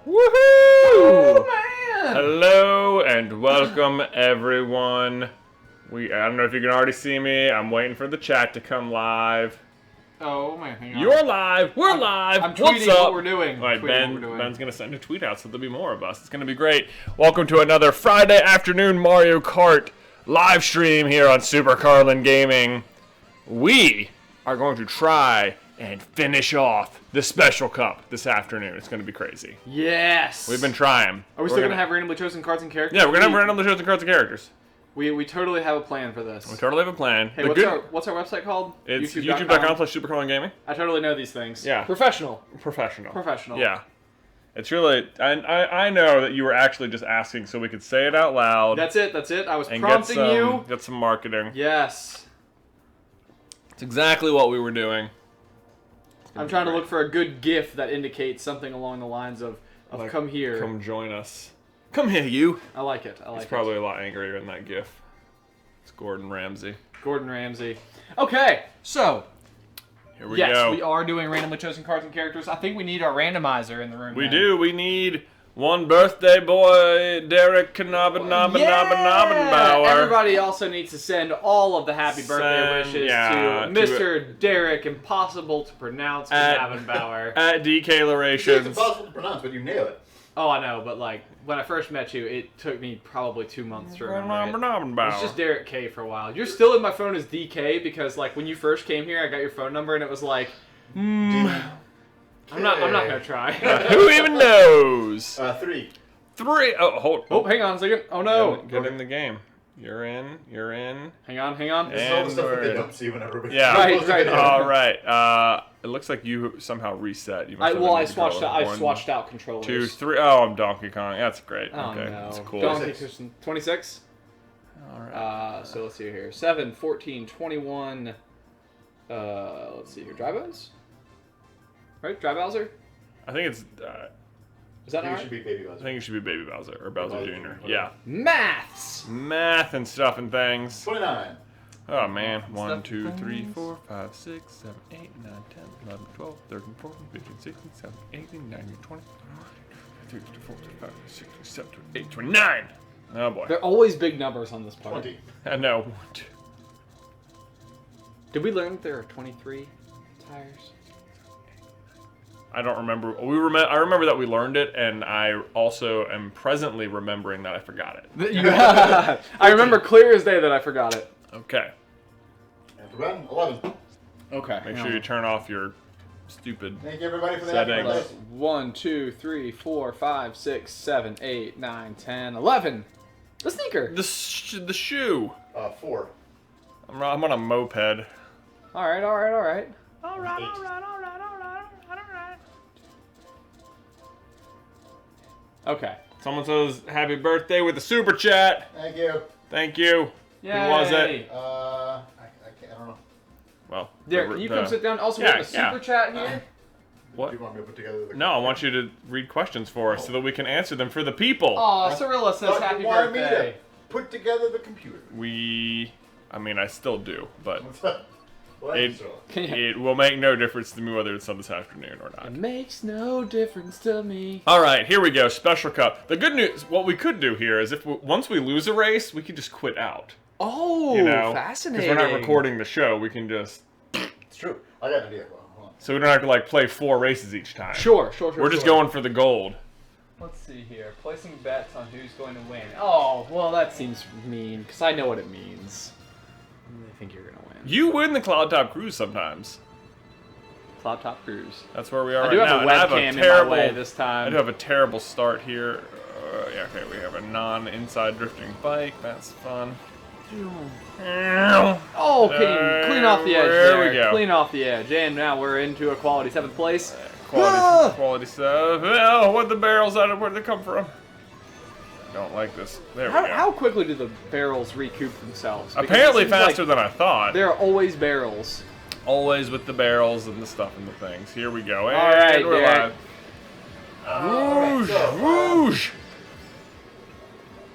Woohoo! Oh, man! Hello and welcome, everyone. I don't know if you can already see me. I'm waiting for the chat to come live. Oh, man, hang on. You're live. We're live. I'm What's tweeting up? what we're doing. All right, Ben's Ben's going to send a tweet out, so there'll be more of us. It's going to be great. Welcome to another Friday afternoon Mario Kart live stream here on Super Carlin Gaming. We are going to try and finish off the Special Cup this afternoon. It's going to be crazy. Yes! We've been trying. Are we still going to have randomly chosen cards and characters? Yeah, we're going to have randomly chosen cards and characters. We totally have a plan for this. We totally have a plan. Hey, what's our website called? It's youtube.com/supercarlingaming. I totally know these things. Yeah. Professional. Professional. Yeah. It's really... I know that you were actually just asking so we could say it out loud. That's it. I was and prompting you. Get some marketing. Yes. It's exactly what we were doing. I'm trying to look for a good GIF that indicates something along the lines of like, come here. Come join us. Come here, you. I like it. He's probably a lot angrier in that GIF. It's Gordon Ramsay. Okay, so... Here we go. Yes, we are doing randomly chosen cards and characters. I think we need our randomizer in the room. We do. We need one birthday boy, Derek Knobbenbauer. Everybody also needs to send all of the happy birthday wishes to Mr. Derek, impossible to pronounce Knobbenbauer. At DK-larations. It's impossible to pronounce, but you nail it. Oh, I know, but like, when I first met you, it took me probably 2 months to remember it. It's just Derek K for a while. You're still in my phone as DK because, like, when you first came here, I got your phone number and it was like, I'm not gonna try. Who even knows? 3. Oh, hold. Oh, hang on a second. Oh no. Get in the game. You're in. Hang on. This is all the stuff that they don't see when everybody... Yeah. Right. All right. It looks like you somehow reset. You must have I swatched out controllers. 2, 3. Oh, I'm Donkey Kong. That's great. Oh, okay, no. that's cool. 26. All right. So let's see here. 7, 14, 21. Let's see here. Dry Bones? Right? Dry Bowser? I think it's. Is that I think right? it should be Baby Bowser. I think it should be Baby Bowser or Bowser Jr. Yeah. Maths! Math and stuff and things. 29. Oh man. 1, 2, 3, 4, 5, 6, 7, 8, 9, 10, 11, 12, 13, 14, 15, 16, 17, 18, 19, 20, 23, 24, 25, 26, 27, 28, 29. Oh boy. They're always big numbers on this part. 20. I know. Did we learn that there are 23 tires? I don't remember. I remember that we learned it, and I also am presently remembering that I forgot it. I remember clear as day that I forgot it. Okay. And Ben, 11. Okay. Make sure you turn off your stupid Thank you, everybody, for the settings. happy birthday. 1, 2, 3, 4, 5, 6, 7, 8, 9, 10, 11. The sneaker. The shoe. 4. I'm on a moped. All right. 8. Okay. Someone says happy birthday with a super chat. Thank you. Thank you. Yay. Who was it? I don't know. Well, Derek, can you come sit down? Also, we have a super chat here. What? Do you want me to put together the... No, I want you to read questions for us so that we can answer them for the people. Aw, Cirilla says Thought happy you wanted me birthday. to put together the computer. I still do, but Well, it will make no difference to me whether it's on this afternoon or not. It makes no difference to me. All right, here we go. Special Cup. The good news, what we could do here is once we lose a race, we could just quit out. Oh, fascinating. Because we're not recording the show, we can just... It's true. I got an idea. Hold on. So we don't have to like play 4 races each time. Sure. We're just going for the gold. Let's see here. Placing bets on who's going to win. Oh, well, that seems mean, because I know what it means. I think you're going to win. You win the Cloud Top Cruise sometimes. Cloud Top Cruise. That's where we are I do right have now. a webcam in my way this time. I do have a terrible start here. Yeah, okay, we have a non-inside drifting bike. That's fun. Oh, clean off the edge there we go. Clean off the edge. And now we're into a quality 7th place. Quality stuff. Oh, what the barrels out of? Where'd they come from? Don't like this. There we go. How quickly do the barrels recoup themselves? Because Apparently it seems faster than I thought. There are always barrels. Always with the barrels and the stuff and the things. Here we go. All right, we're Derek. live. Whoosh!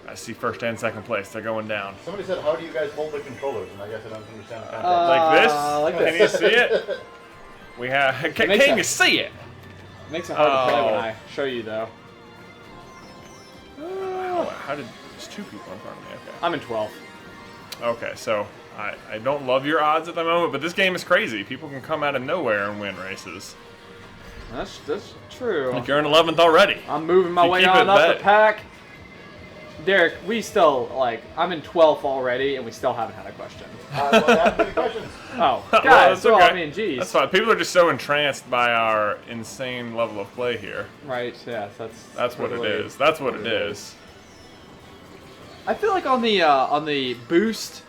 I see first and second place. They're going down. Somebody said, how do you guys hold the controllers? And I guess I don't understand the context. Like this? Like Can this. you see it? We have. Can you see it? It makes it hard to play when I show you, though. how did... There's 2 people in front of me, okay. I'm in 12th. Okay, so I don't love your odds at the moment, but this game is crazy. People can come out of nowhere and win races. That's true. Like you're in 11th already. I'm moving my way on up the pack. Derek, we still, like, I'm in 12th already, and we still haven't had a question. Well, that many questions. Oh, Well, guys, that's okay. I mean, geez. That's fine. People are just so entranced by our insane level of play here. Right, yeah, That's what it is. That's what it is. I feel like on the boost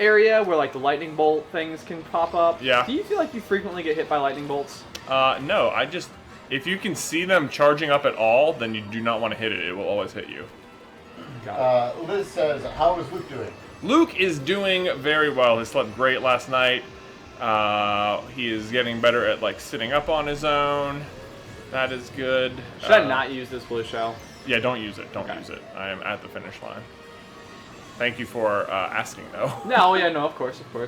area where, like, the lightning bolt things can pop up, Yeah. do you feel like you frequently get hit by lightning bolts? No, if you can see them charging up at all, then you do not want to hit it. It will always hit you. Liz says, how is Luke doing? Luke is doing very well. He slept great last night. He is getting better at like sitting up on his own. That is good. Should I not use this blue shell? Yeah, don't use it. Don't use it. I am at the finish line. Thank you for asking, though. No, yeah, no, of course. You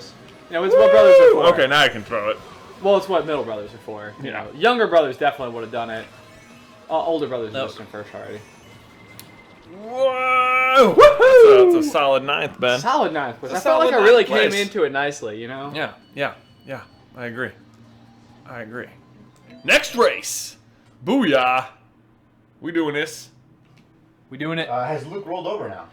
know, it's what brothers are for. Okay, now I can throw it. Well, it's what middle brothers are for. You know, younger brothers definitely would have done it. Older brothers are just in first already. Whoa! Woohoo! That's a solid 9th, Ben. Solid 9th, but I felt like I really came into it nicely, you know? Yeah. I agree. Next race. Booyah. We doing this. We doing it? Has Luke rolled over now?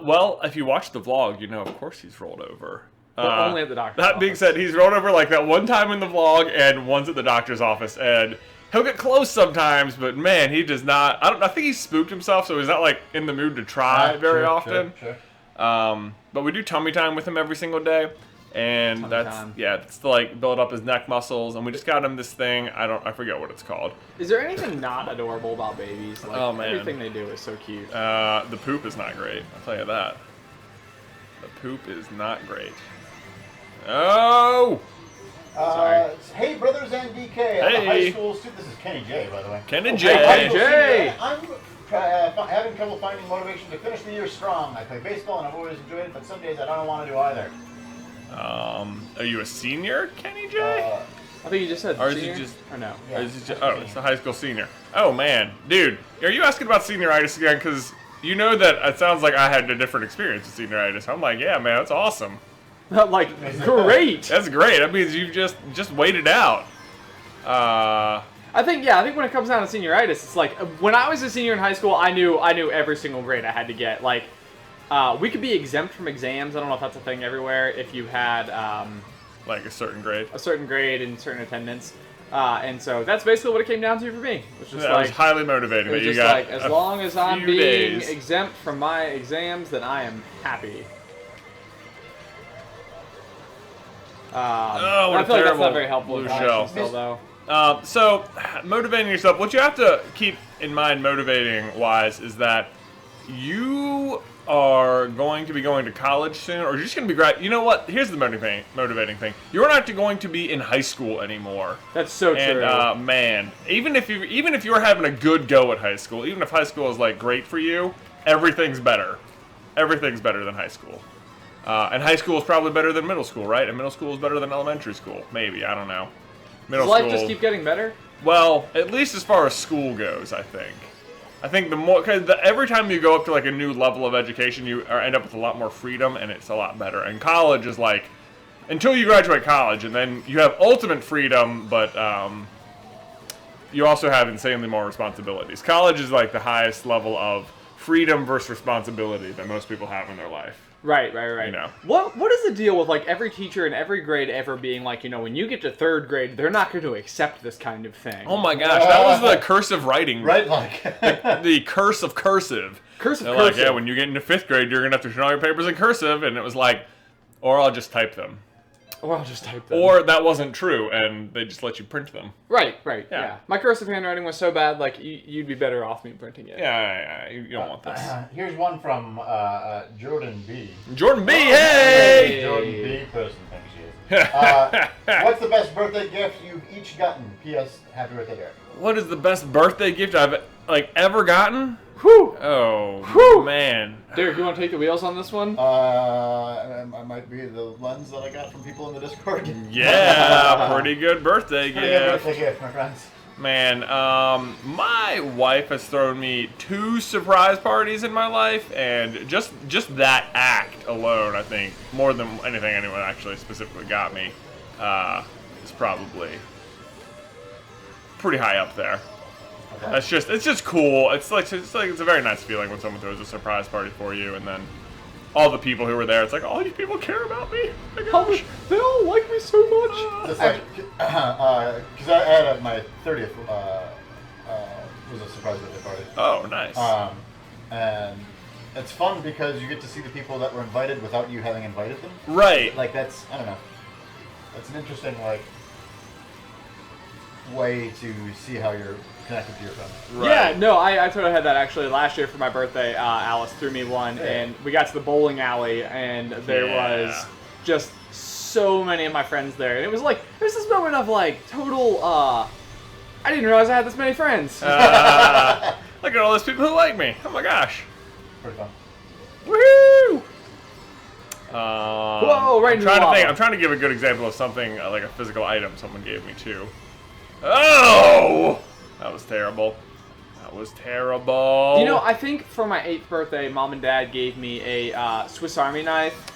Well, if you watch the vlog, you know, of course he's rolled over. But only at the doctor's office. That being said, he's rolled over like that one time in the vlog and once at the doctor's office, and he'll get close sometimes, but man, he does not. I think he spooked himself, so he's not like in the mood to try very often. Sure. But we do tummy time with him every single day, and it's to like build up his neck muscles. And we just got him this thing. I forget what it's called. Is there anything not adorable about babies? Like, oh man, everything they do is so cute. The poop is not great. I'll tell you that. The poop is not great. Oh. Sorry. Hey, brothers and DK. I'm a high school student. This is Kenny J, by the way. Kenny J. Kenny J. I'm having trouble finding motivation to finish the year strong. I play baseball and I've always enjoyed it, but some days I don't want to do either. Are you a senior, Kenny J? I think you just said or senior. Is he just, or no? Yeah, or is he just, it's a high school senior. Oh man, dude, are you asking about senioritis again? Because you know that it sounds like I had a different experience with senioritis. I'm like, yeah, man, that's awesome. Like, great. That's great. That means you've just waited out. I think when it comes down to senioritis, it's like when I was a senior in high school, I knew every single grade I had to get. Like, we could be exempt from exams. I don't know if that's a thing everywhere. If you had like a certain grade and certain attendance, and so that's basically what it came down to for me. It was just that was highly motivating. It was just like, as long as I'm being exempt from my exams, then I am happy. I feel like that's not very helpful. Still, though. So, motivating yourself, what you have to keep in mind motivating-wise is that you are going to be going to college soon, or you're just going to be you know what? Here's the motivating thing. You're not going to be in high school anymore. That's so true. And man, even if you're having a good go at high school, even if high school is like great for you, everything's better. Everything's better than high school. And high school is probably better than middle school, right? And middle school is better than elementary school. Maybe, I don't know. Does life just keep getting better? Well, at least as far as school goes, I think. I think the more, because every time you go up to like a new level of education, you end up with a lot more freedom, and it's a lot better. And college is like, until you graduate college, and then you have ultimate freedom, but you also have insanely more responsibilities. College is like the highest level of freedom versus responsibility that most people have in their life. Right. You know. What is the deal with like every teacher in every grade ever being like, you know, when you get to 3rd grade, they're not going to accept this kind of thing? Oh my gosh, that was the cursive writing. Right, like the curse of cursive. Cursive. Like, yeah, when you get into 5th grade, you're gonna have to turn all your papers in cursive, and it was like, or I'll just type them. Or that wasn't true, and they just let you print them. Right, yeah. My cursive handwriting was so bad, like, you'd be better off me printing it. Yeah, you don't want this. Here's one from Jordan B. Jordan B, hey! Jordan B person thinks she is. What's the best birthday gift you've each gotten? P.S. Happy birthday, Derek. What is the best birthday gift I've, ever gotten? Whew! Oh, man. Derek, you want to take the wheels on this one? I might be the lens that I got from people in the Discord. Yeah, pretty good birthday gift. Pretty good birthday gift, my friends. Man, my wife has thrown me 2 surprise parties in my life, and just that act alone, I think, more than anything anyone actually specifically got me, is probably pretty high up there. Okay. It's just cool. It's a very nice feeling when someone throws a surprise party for you, and then all the people who were there, it's like, all you people care about me. Oh my gosh, they all like me so much. It's like, because I had my 30th was a surprise birthday party. Oh, nice. And it's fun because you get to see the people that were invited without you having invited them. Right. Like that's, I don't know. That's an interesting way to see how you're connected to your friends. Right. Yeah, no, I totally had that actually last year for my birthday. Alice threw me one, and we got to the bowling alley, and there was just so many of my friends there, and it was this moment of total. I didn't realize I had this many friends. Look at all those people who like me. Oh my gosh. Pretty fun. Woohoo! Whoa! Right. I'm trying to give a good example of something like a physical item someone gave me too. Oh! That was terrible. That was terrible. You know, I think for my 8th birthday, Mom and Dad gave me a Swiss Army knife,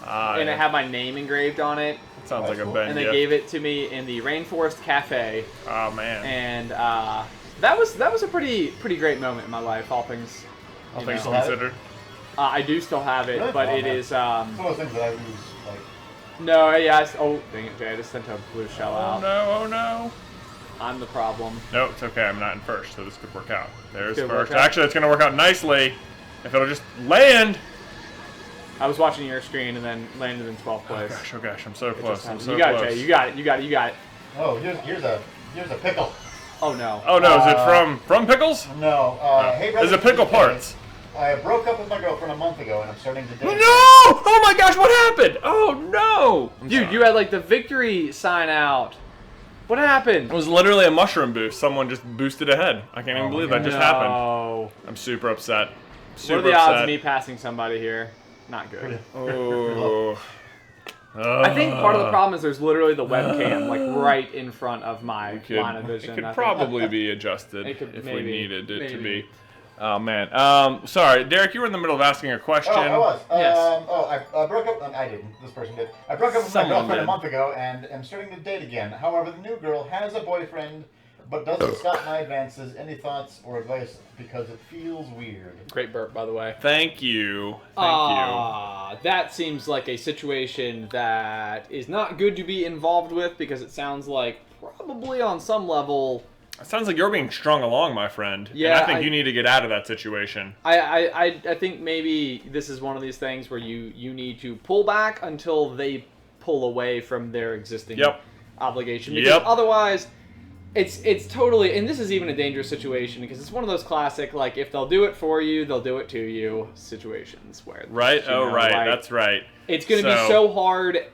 and it had my name engraved on it. That sounds like a Ben. And they gave it to me in the Rainforest Cafe. Oh man. And that was a pretty great moment in my life, all things considered. I do still have it, really? But it is. It's one of those things that I lose. No, yeah. Oh, dang it, Jay! I just sent a blue shell out. Oh no! I'm the problem. No, it's okay. I'm not in first, so this could work out. There's first. Actually, it's going to work out nicely if it'll just land. I was watching your screen and then landed in 12th place. Oh gosh, I'm so close. You got it, Jay. You got it. Oh, here's a pickle. Oh no. Oh no, is it from Pickles? No. Hey, brother. Is it Pickle Parts? I broke up with my girlfriend a month ago, and I'm starting to date. No! Oh my gosh, what happened? Oh no! Dude, you had the victory sign out. What happened? It was literally a mushroom boost. Someone just boosted ahead. I can't even believe that just happened. I'm super upset. What are the odds of me passing somebody here? Not good. Oh. I think part of the problem is there's literally the webcam right in front of my line of vision. It could probably be adjusted if we needed it to be. Oh man. Sorry, Derek. You were in the middle of asking a question. Oh, I was. Yes. I broke up. I didn't. This person did. I broke up with my girlfriend a month ago, and am starting to date again. However, the new girl has a boyfriend, but doesn't stop my advances. Any thoughts or advice? Because it feels weird. Great burp, by the way. Thank you. Thank you. That seems like a situation that is not good to be involved with because it sounds like probably on some level. It sounds like you're being strung along, my friend. Yeah, and I think you need to get out of that situation. I think maybe this is one of these things where you need to pull back until they pull away from their existing obligation. Because otherwise, it's totally, and this is even a dangerous situation because it's one of those classic, if they'll do it for you, they'll do it to you situations where... Right? That's right. It's going to be so hard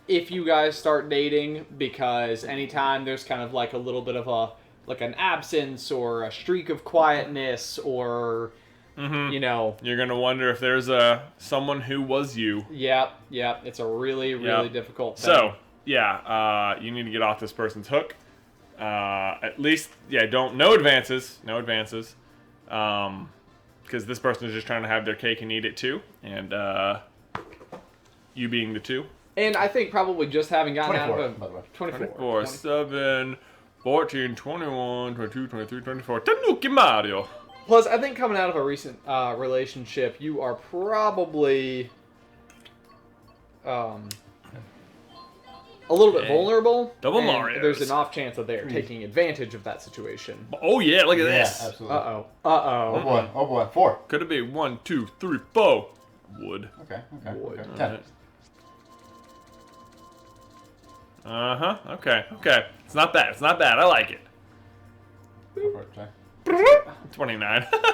if you guys start dating because anytime there's kind of a little bit of an absence or a streak of quietness or, You're going to wonder if there's someone who was you. Yep. It's a really, really difficult thing. So, you need to get off this person's hook. At least, no advances. Because this person is just trying to have their cake and eat it too. And you being the two. And I think probably just having gotten out of a 24, 7, 14, 21, 22, 23, 24. Tanuki Mario. Plus, I think coming out of a recent relationship, you are probably a little bit vulnerable. Double Mario. There's an off chance that they are taking advantage of that situation. Oh yeah, look at this. Absolutely. Uh oh. Oh boy. 4. Could it be 1, 2, 3, 4? Wood. Okay. Wood. Okay. 10. Okay. It's not bad. I like it. Go for it, Jay. 29. 1, 2, 3,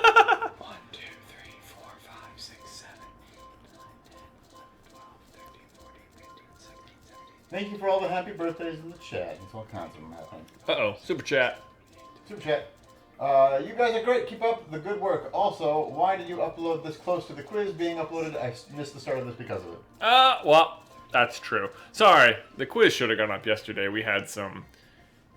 4, 5, 6, 7, 8, 9, 10, 11, 12, 13, 14, 15, 16, 17. Thank you for all the happy birthdays in the chat. It's all kinds of them happening. Super chat. You guys are great. Keep up the good work. Also, why did you upload this close to the quiz being uploaded? I missed the start of this because of it. Well, that's true. Sorry, the quiz should have gone up yesterday. We had some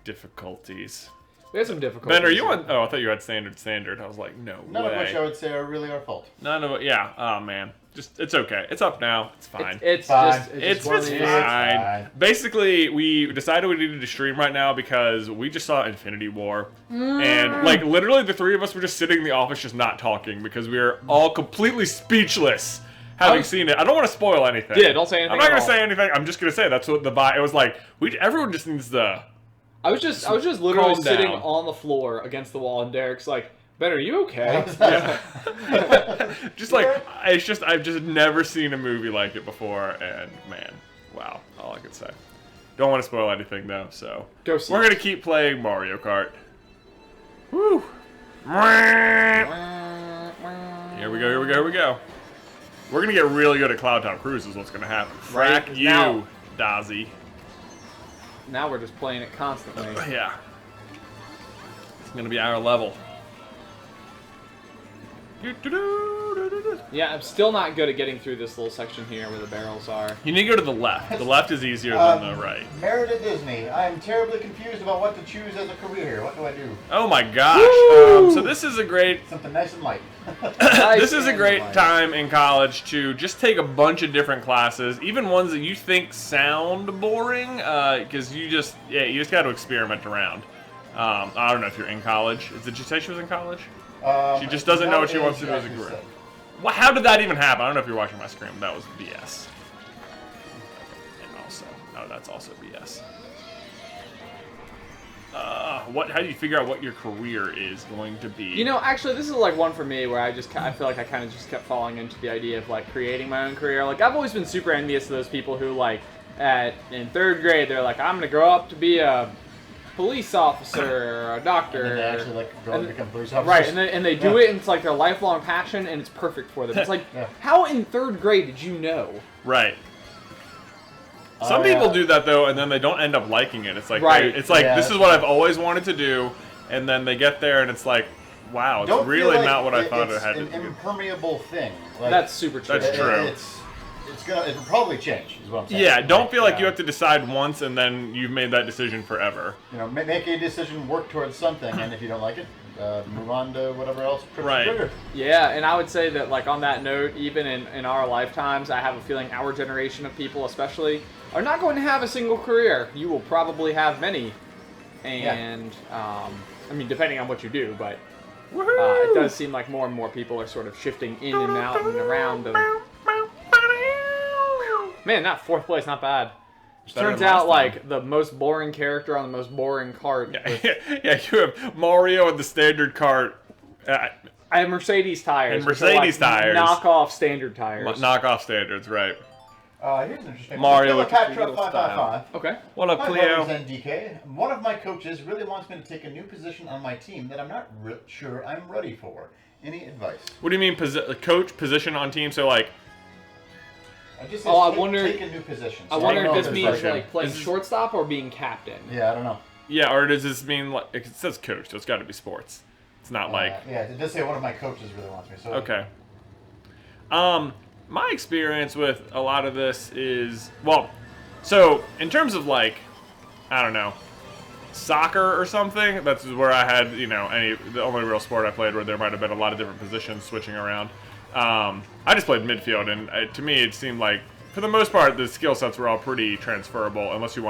difficulties. We had some difficulties. Ben, are you on? Oh, I thought you had standard. I was like, no None way. of which I would say are really our fault. None of it. Yeah. Oh man. Just it's okay. It's up now. It's fine. It's fine. It's fine. Basically, we decided we needed to stream right now because we just saw Infinity War, and like literally the three of us were just sitting in the office, just not talking because we were all completely speechless. Having seen it, I don't want to spoil anything. Yeah, don't say anything. I'm not gonna say anything. I'm just gonna say that's what the vibe. It was like everyone just needs to. I was just literally sitting on the floor against the wall, and Derek's like, "Ben, are you okay?" Just like I've just never seen a movie like it before, and man, wow, all I could say. Don't want to spoil anything though, so Go see we're it. gonna keep playing Mario Kart. Woo! Here we go. We're gonna get really good at Cloud Top Cruise is what's gonna happen. Right Frack you, now. Dazzy. Now we're just playing it constantly. Yeah. It's gonna be our level. Yeah, I'm still not good at getting through this little section here where the barrels are. You need to go to the left. The left is easier than the right. Merida Disney. I am terribly confused about what to choose as a career. What do I do? Oh my gosh. So this is a great Something nice and light. this is a great time in college to just take a bunch of different classes, even ones that you think sound boring, because you just got to experiment around. I don't know if you're in college. Did you say she was in college? She just doesn't know what she wants to do as a career. Well, how did that even happen? I don't know if you're watching my screen. That was BS. And also, that's also BS. How do you figure out what your career is going to be? You know, actually, this is like one for me where I feel like I kind of just kept falling into the idea of like creating my own career. Like I've always been super envious of those people who like in 3rd grade they're like, I'm gonna grow up to be a police officer or a doctor. And then they actually like go and become police officers. Right, and they do it, and it's like their lifelong passion, and it's perfect for them. It's like, how in 3rd grade did you know? Right. Some people do that though, and then they don't end up liking it. It's like this is what I've always wanted to do, and then they get there, and it's like, wow, it's really not what I thought it had to be. It's an impermeable thing. Like, that's super true. That's true. It'll probably change, is what I'm saying. Yeah, don't feel like you have to decide once and then you've made that decision forever. You know, make a decision, work towards something, and if you don't like it, move on to whatever else. Right. Yeah, and I would say that, like, on that note, even in our lifetimes, I have a feeling our generation of people, especially, are not going to have a single career. You will probably have many, and I mean, depending on what you do, but it does seem like more and more people are sort of shifting in and out and around. Man, that 4th place, not bad. Turns out, like, the most boring character on the most boring cart. Yeah, you have Mario and the standard cart. I have Mercedes tires. And Mercedes tires. Knockoff standard tires. Knockoff standards, right. Here's an interesting Mario with Patra 555. Okay. What up, Cleo? Hi, DK. One of my coaches really wants me to take a new position on my team that I'm not sure I'm ready for. Any advice? What do you mean, coach position on team? So, like... I wonder. Take a new position. I wonder if this means like playing shortstop or being captain. Yeah, I don't know. Yeah, or does this mean like it says coach? So it's got to be sports. It's not like. Yeah, it does say one of my coaches really wants me. So. Okay. My experience with a lot of this is so in terms of like, I don't know, soccer or something. That's where I had the only real sport I played where there might have been a lot of different positions switching around. I just played midfield, and to me, it seemed like, for the most part, the skill sets were all pretty transferable, unless he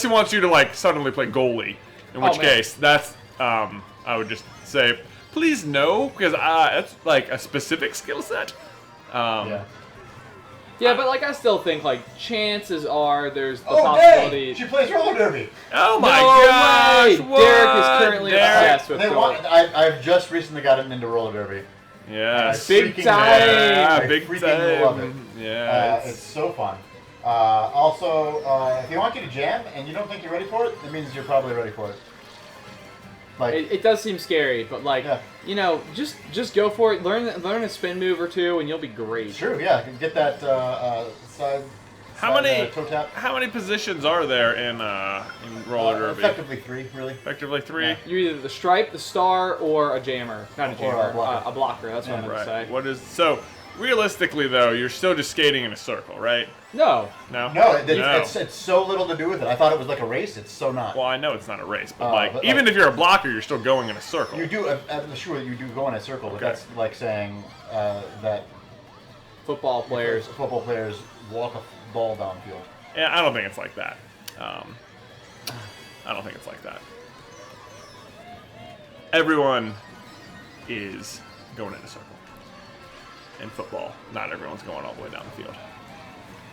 wants you to like suddenly play goalie, in which case that's I would just say please no, because that's like a specific skill set. Yeah, but like I still think like chances are there's the possibility. She plays roller derby. Oh my gosh! What? Derek is currently obsessed with roller. I've just recently gotten into roller derby. Yes. Big time. I big freaking time. love it. Yeah. It's so fun. Also, if they want you to jam and you don't think you're ready for it, that means you're probably ready for it. Like it does seem scary, but like just go for it. Learn a spin move or two, and you'll be great. True. Yeah. Get that side. How toe tap. many positions are there in roller derby? Effectively 3, really. Effectively 3. Yeah. You're either the stripe, the star, or a jammer. Not a jammer. Or a blocker. A blocker. That's what I'm gonna say. What is so? realistically, though, you're still just skating in a circle, right? No. No? No, it's so little to do with it. I thought it was like a race. It's so not. Well, I know it's not a race, but even if you're a blocker, you're still going in a circle. You do, sure, you do go in a circle, but that's like saying that football players walk a ball downfield. Yeah, I don't think it's like that. I don't think it's like that. Everyone is going in a circle. In football, not everyone's going all the way down the field.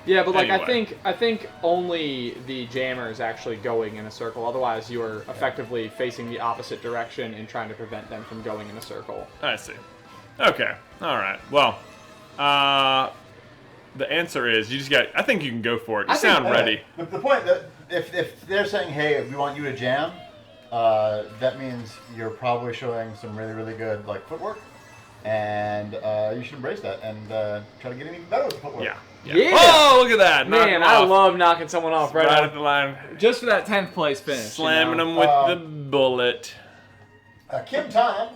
Yeah, but like Anyway. I think only the jammer is actually going in a circle. Otherwise, you are effectively facing the opposite direction and trying to prevent them from going in a circle. I see. Okay. All right. Well, the answer is you just got. I think you can go for it. You sound ready. The point that if they're saying, hey, we want you to jam, that means you're probably showing some really, really good like footwork, and you should embrace that and try to get even better with the footwork. Yeah. Yeah. Oh, look at that! Man, I love knocking someone off right at the line, just for that 10th place finish. slamming them with the bullet. Kim Tom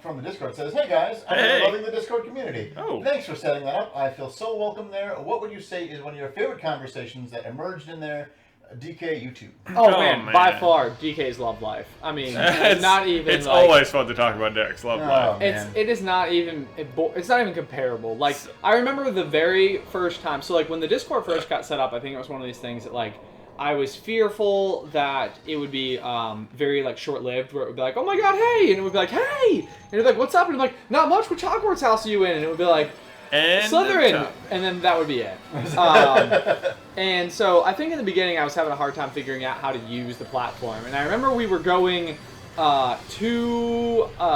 from the Discord says, hey guys, I'm really loving the Discord community. Oh. Thanks for setting that up. I feel so welcome there. What would you say is one of your favorite conversations that emerged in there? DK YouTube. Oh man, by far, DK's love life. I mean, it's not even. It's always fun to talk about Derek's love life. It is not even. It's not even comparable. Like I remember the very first time. So like when the Discord first got set up, I think it was one of these things that like I was fearful that it would be very like short-lived, where it would be like, oh my god, hey, and it would be like, hey, and it'd be like, what's up? And it'd be like, not much. Which Hogwarts house are you in? And it would be like, Slytherin, and then that would be it. And so I think in the beginning I was having a hard time figuring out how to use the platform. And I remember we were going to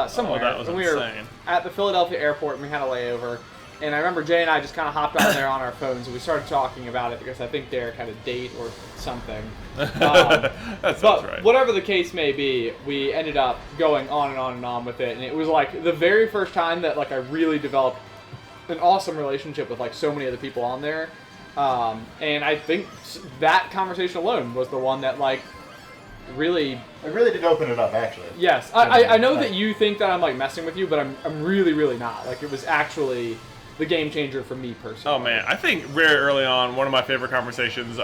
somewhere, that was and we were insane. at the Philadelphia airport, and we had a layover. And I remember Jay and I just kind of hopped on there on our phones, and we started talking about it because I think Derek had a date or something. That sounds right. Whatever the case may be, we ended up going on and on and on with it. And it was like the very first time that like I really developed an awesome relationship with like so many of the people on there. And I think that conversation alone was the one that like really... It really did open it up, actually. Yes. I know that you think that I'm like messing with you, but I'm really, really not. Like it was actually the game changer for me personally. Oh man, I think very early on, one of my favorite conversations,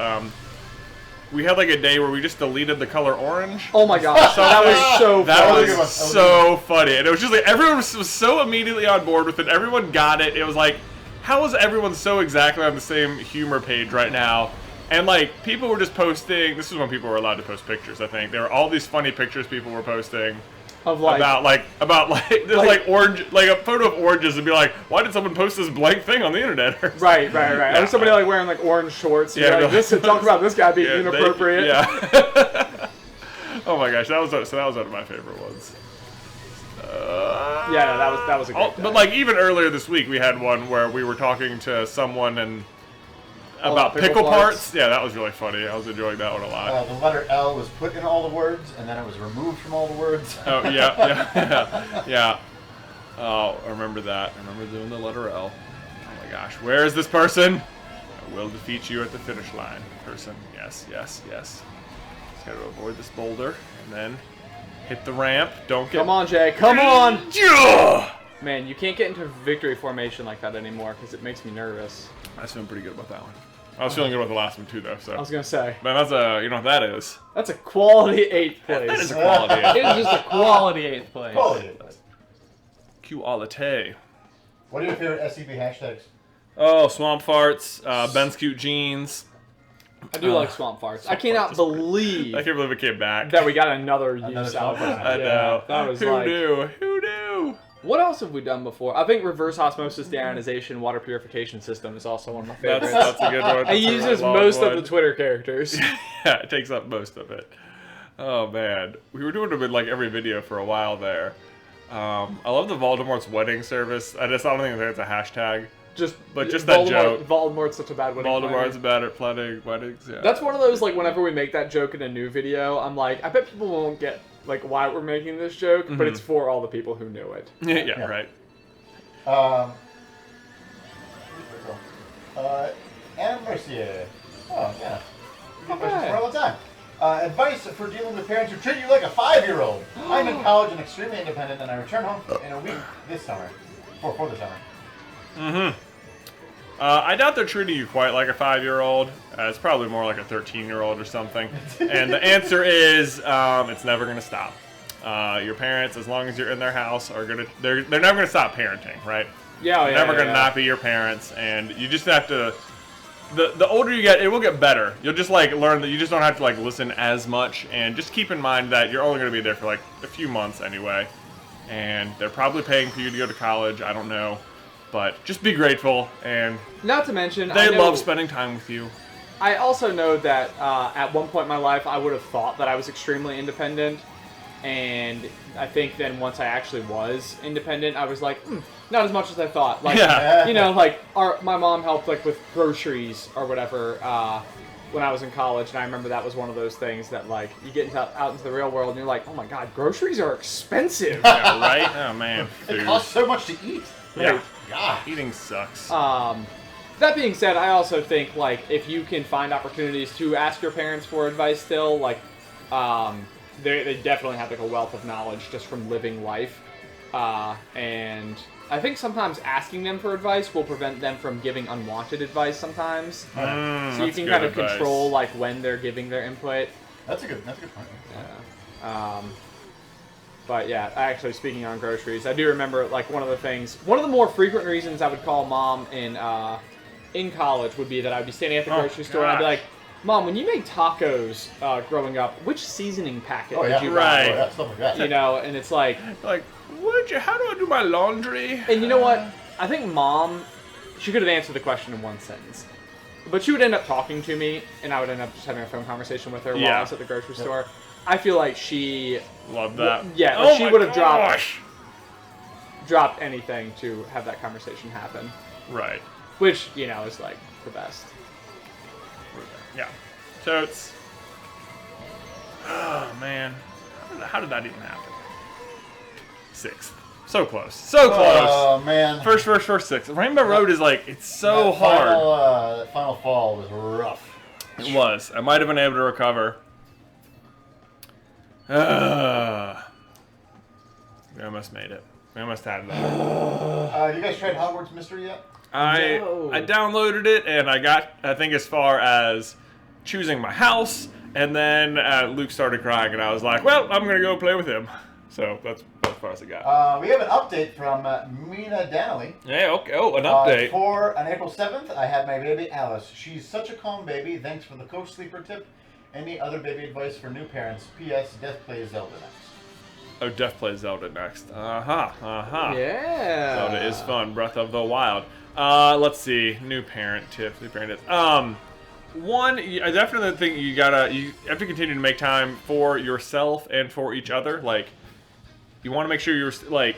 we had like a day where we just deleted the color orange. Oh my gosh, that was so funny. That was so funny. And it was just like, everyone was so immediately on board with it. Everyone got it. It was like, how is everyone so exactly on the same humor page right now? And like, people were just posting, this is when people were allowed to post pictures, I think. There were all these funny pictures people were posting. Of like, about orange, like a photo of oranges and be like, why did someone post this blank thing on the internet? Right. Yeah. Or somebody like wearing like orange shorts. And like, this talk about this guy being inappropriate. Oh my gosh, that was one of my favorite ones. That was a great day. But like even earlier this week, we had one where we were talking to someone and about pickle parts. Yeah, that was really funny. I was enjoying that one a lot. The letter L was put in all the words, and then it was removed from all the words. Oh, yeah. Oh, I remember that. I remember doing the letter L. Oh my gosh. Where is this person? I will defeat you at the finish line. Person. Yes. Just gotta avoid this boulder, and then hit the ramp. Don't get... Come on, Jay. Come on! Yeah! Man, you can't get into victory formation like that anymore, because it makes me nervous. I was feeling pretty good about that one. I was feeling good about the last one too, though. So I was gonna say. Man, that's you know what that is? That's a quality 8th place. That is a quality 8th. It is just a quality 8th place. Quality 8th place. Quality. What are your favorite SCP hashtags? Oh, swamp farts, Ben's cute jeans. I do like swamp farts. I cannot believe. I can't believe it came back. That we got another use out of that. I know. That was Who knew? Who knew? What else have we done before? I think reverse osmosis deionization water purification system is also one of my favorites. That's a good one. It uses most of the Twitter characters. Yeah, it takes up most of it. Oh man, we were doing them in like every video for a while there. I love the Voldemort's wedding service. I don't think it's a hashtag. Just that joke. Voldemort's such a bad wedding Voldemort's planner. bad at planning weddings. Yeah. That's one of those like whenever we make that joke in a new video, I'm like, I bet people won't get like why we're making this joke, but it's for all the people who knew it. Yeah, right. Anna Mercier. Oh, yeah. We get questions for all the time. Advice for dealing with parents who treat you like a 5-year-old. I'm in college and extremely independent, and I return home in a week this summer. For the summer. I doubt they're treating you quite like a 5-year-old. It's probably more like a 13-year-old or something. And the answer is, it's never gonna stop. Your parents, as long as you're in their house, they're never gonna stop parenting, right? Yeah, they're never gonna not be your parents, and you just have to. The older you get, it will get better. You'll just like learn that you just don't have to like listen as much, and just keep in mind that you're only gonna be there for like a few months anyway, and they're probably paying for you to go to college. I don't know, but just be grateful, and not to mention they love spending time with you. I also know that at one point in my life, I would have thought that I was extremely independent. And I think then once I actually was independent, I was like, not as much as I thought. Like, you know, like my mom helped like with groceries or whatever when I was in college, and I remember that was one of those things that like you get out into the real world and you're like, oh my god, groceries are expensive. Yeah, right? Oh man, it costs so much to eat. Yeah, God, eating sucks. That being said, I also think like if you can find opportunities to ask your parents for advice still, like they definitely have like a wealth of knowledge just from living life, and I think sometimes asking them for advice will prevent them from giving unwanted advice sometimes. So you can kind of control like when they're giving their input. That's a good point. Yeah. But yeah, actually speaking on groceries, I do remember like one of the more frequent reasons I would call mom in college would be that I'd be standing at the grocery store and I'd be like, Mom, when you made tacos growing up, which seasoning packet did you buy? Oh, yeah, stuff like that. You know, and it's like, how do I do my laundry? And you know what? I think Mom, she could have answered the question in one sentence. But she would end up talking to me, and I would end up just having a phone conversation with her while I was at the grocery store. I feel like she... Loved that. She would have dropped anything to have that conversation happen. Right. Which, you know, is like the best. Yeah. Totes. Oh, man. How did that even happen? 6th. So close. So close. Oh, man. First, 6th. Rainbow Road is like, it's so hard. That final fall was rough. It was. I might have been able to recover. We almost made it. We almost had that. You guys tried Hogwarts Mystery yet? I downloaded it, and I got, I think, as far as choosing my house, and then Luke started crying, and I was like, well, I'm going to go play with him. So that's as far as I got. We have an update from Mina Danley. Yeah, okay. Oh, an update. On April 7th, I had my baby Alice. She's such a calm baby. Thanks for the coach sleeper tip. Any other baby advice for new parents? P.S. Death plays Zelda next. Oh, Death plays Zelda next. Yeah. Zelda is fun. Breath of the Wild. Let's see. New parent tips. One, I definitely think you have to continue to make time for yourself and for each other. Like, you want to make sure you're like,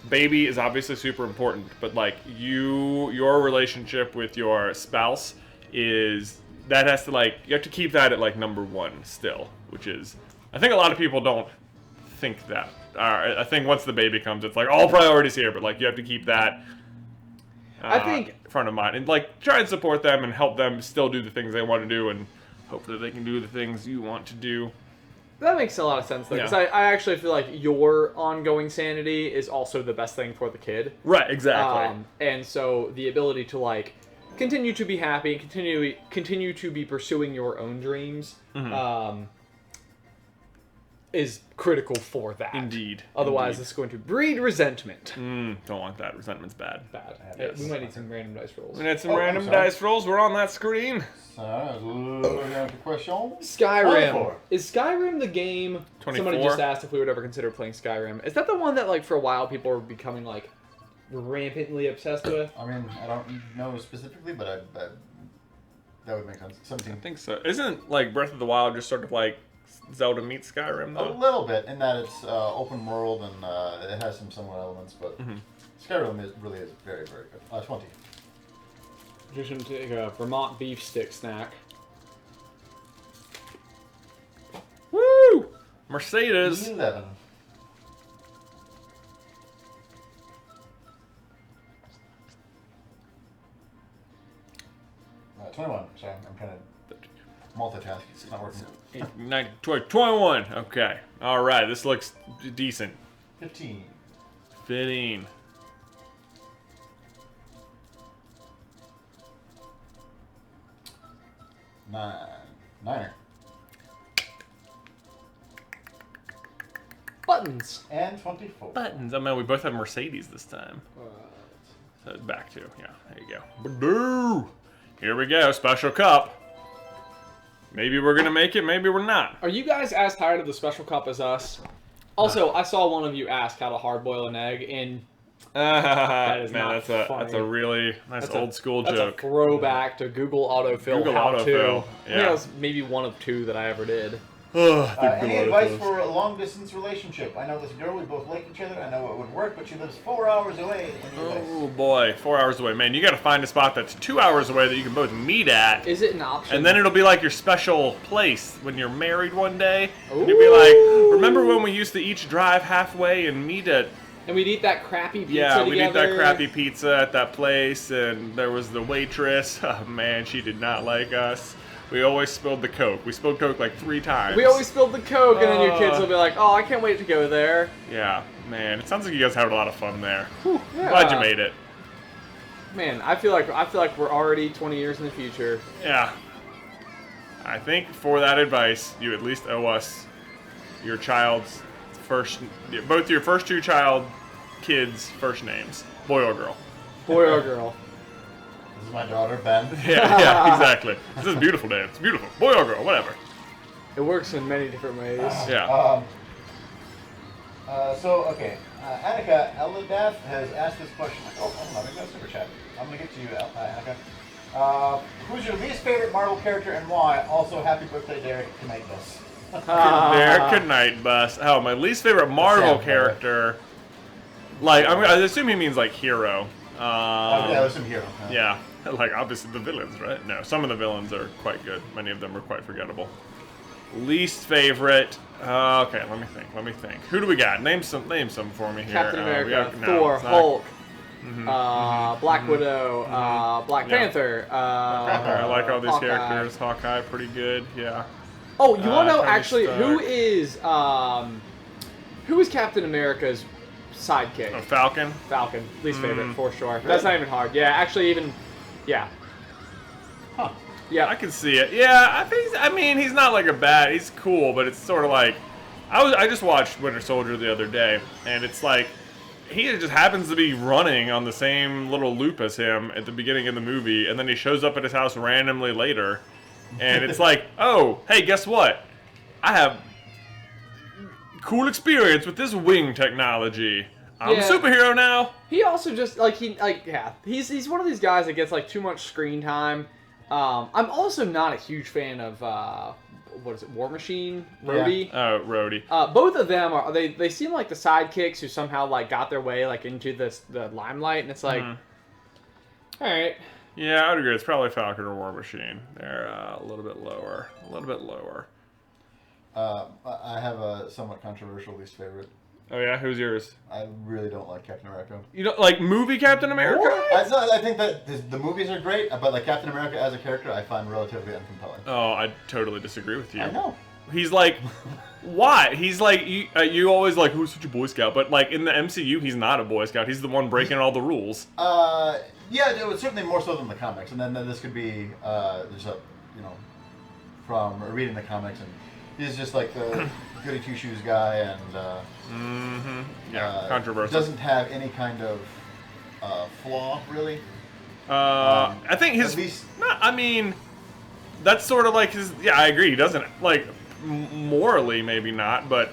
baby is obviously super important, but like your relationship with your spouse has to like, you have to keep that at like number 1 still, which is, I think a lot of people don't think that. I think once the baby comes, it's like all priorities here, but like you have to keep that. I think front of mind, and like try and support them and help them still do the things they want to do, and hopefully they can do the things you want to do. That makes a lot of sense though, because I actually feel like your ongoing sanity is also the best thing for the kid. Right, exactly. And so the ability to like continue to be happy, continue to be pursuing your own dreams, is critical for that. Indeed. Otherwise, it's going to breed resentment. Don't want that. Resentment's bad. Yes. We might need some random dice rolls. We need some random dice rolls. We're on that screen. Skyrim. Is Skyrim the game? 24? Somebody just asked if we would ever consider playing Skyrim. Is that the one that, like, for a while people were becoming, like, rampantly obsessed with? I mean, I don't know specifically, but that would make sense. 17. I think so. Isn't, like, Breath of the Wild just sort of like Zelda meets Skyrim, though? A little bit, in that it's open world and it has some similar elements, but Skyrim really is very, very good. 20. Just going to take a Vermont beef stick snack. Woo! Mercedes. 11. Uh, 21. Sorry, I'm kind of multitasking. It's not working. 21. Okay. All right. This looks decent. 15. Niner. Buttons. And 24. Buttons. I mean, we both have Mercedes this time. So back to, yeah, there you go. Badoo! Here we go, special cup. Maybe we're gonna make it, maybe we're not. Are you guys as tired of the special cup as us? Also, I saw one of you ask how to hard boil an egg, and that is not funny. That's a really nice old school joke. That's a throwback to Google autofill. Google how autofill. To. I think Yeah. that was maybe one of two that I ever did. Any advice for a long-distance relationship? I know this girl, we both like each other, I know it would work, but she lives 4 hours away. Any advice? Oh boy, 4 hours away. Man, you gotta find a spot that's 2 hours away that you can both meet at. Is it an option? And then it'll be like your special place when you're married one day. And you'll be like, remember when we used to each drive halfway and meet at... And we'd eat that crappy pizza Yeah, we'd eat together. that crappy pizza at that place, and there was the waitress. Oh man, she did not like us. We always spilled the Coke. We spilled Coke like 3 times. We always spilled the Coke, and then your kids will be like, "Oh, I can't wait to go there." Yeah, man, it sounds like you guys had a lot of fun there. Whew, yeah. Glad you made it. Man, I feel like we're already 20 years in the future. Yeah. I think for that advice, you at least owe us your child's both your first 2 kids' first names, boy or girl. Boy or girl. This is my daughter, Ben. Yeah, exactly. This is a beautiful name. It's beautiful. Boy or girl, whatever. It works in many different ways. Yeah. Okay. Annika Eladath has asked this question. Oh, hold on, we got a super chat. I'm going to get to you, Annika. Who's your least favorite Marvel character and why? Also, happy birthday, Derek, tonight, Bus. Derek, good night, Bus. Oh, my least favorite Marvel character. Like, I assume he means like hero. Yeah, there's some hero. Yeah. Like, obviously the villains, right? No, some of the villains are quite good. Many of them are quite forgettable. Least favorite. Okay, let me think. Who do we got? Name some for me here. Captain America, Thor, Hulk, Black Widow, Black Panther. I like all these Hawkeye. characters. Hawkeye, pretty good. Yeah. Oh, you want to know Tony actually Stark. who is Captain America's sidekick? A Falcon. Falcon, least favorite for sure. Really? That's not even hard. Yeah, actually, yeah. Huh. Yeah, I can see it. Yeah, I mean, he's not like a bad. He's cool, but it's sort of like I just watched Winter Soldier the other day, and it's like he just happens to be running on the same little loop as him at the beginning of the movie, and then he shows up at his house randomly later, and it's like, oh, hey, guess what? I have cool experience with this wing technology. I'm a superhero now. He also just he's one of these guys that gets like too much screen time. I'm also not a huge fan of what is it, War Machine, Rhodey. Yeah. Oh, Rhodey. Both of them are they seem like the sidekicks who somehow like got their way like into the limelight, and it's like, all right. Yeah, I would agree. It's probably Falcon or War Machine. They're a little bit lower. I have a somewhat controversial least favorite. Oh yeah, who's yours? I really don't like Captain America. You don't like movie Captain America? I think that the movies are great, but like Captain America as a character, I find relatively uncompelling. Oh, I totally disagree with you. I know. He's like, why? He's like, you always like, who's such a Boy Scout? But like in the MCU, he's not a Boy Scout. He's the one breaking all the rules. Yeah, it was certainly more so than the comics, and then this could be just a, from reading the comics, and he's just like the goody two shoes guy, and controversial. Doesn't have any kind of flaw really. I think his. I mean, that's sort of like his. Yeah, I agree. He doesn't like morally, maybe not, but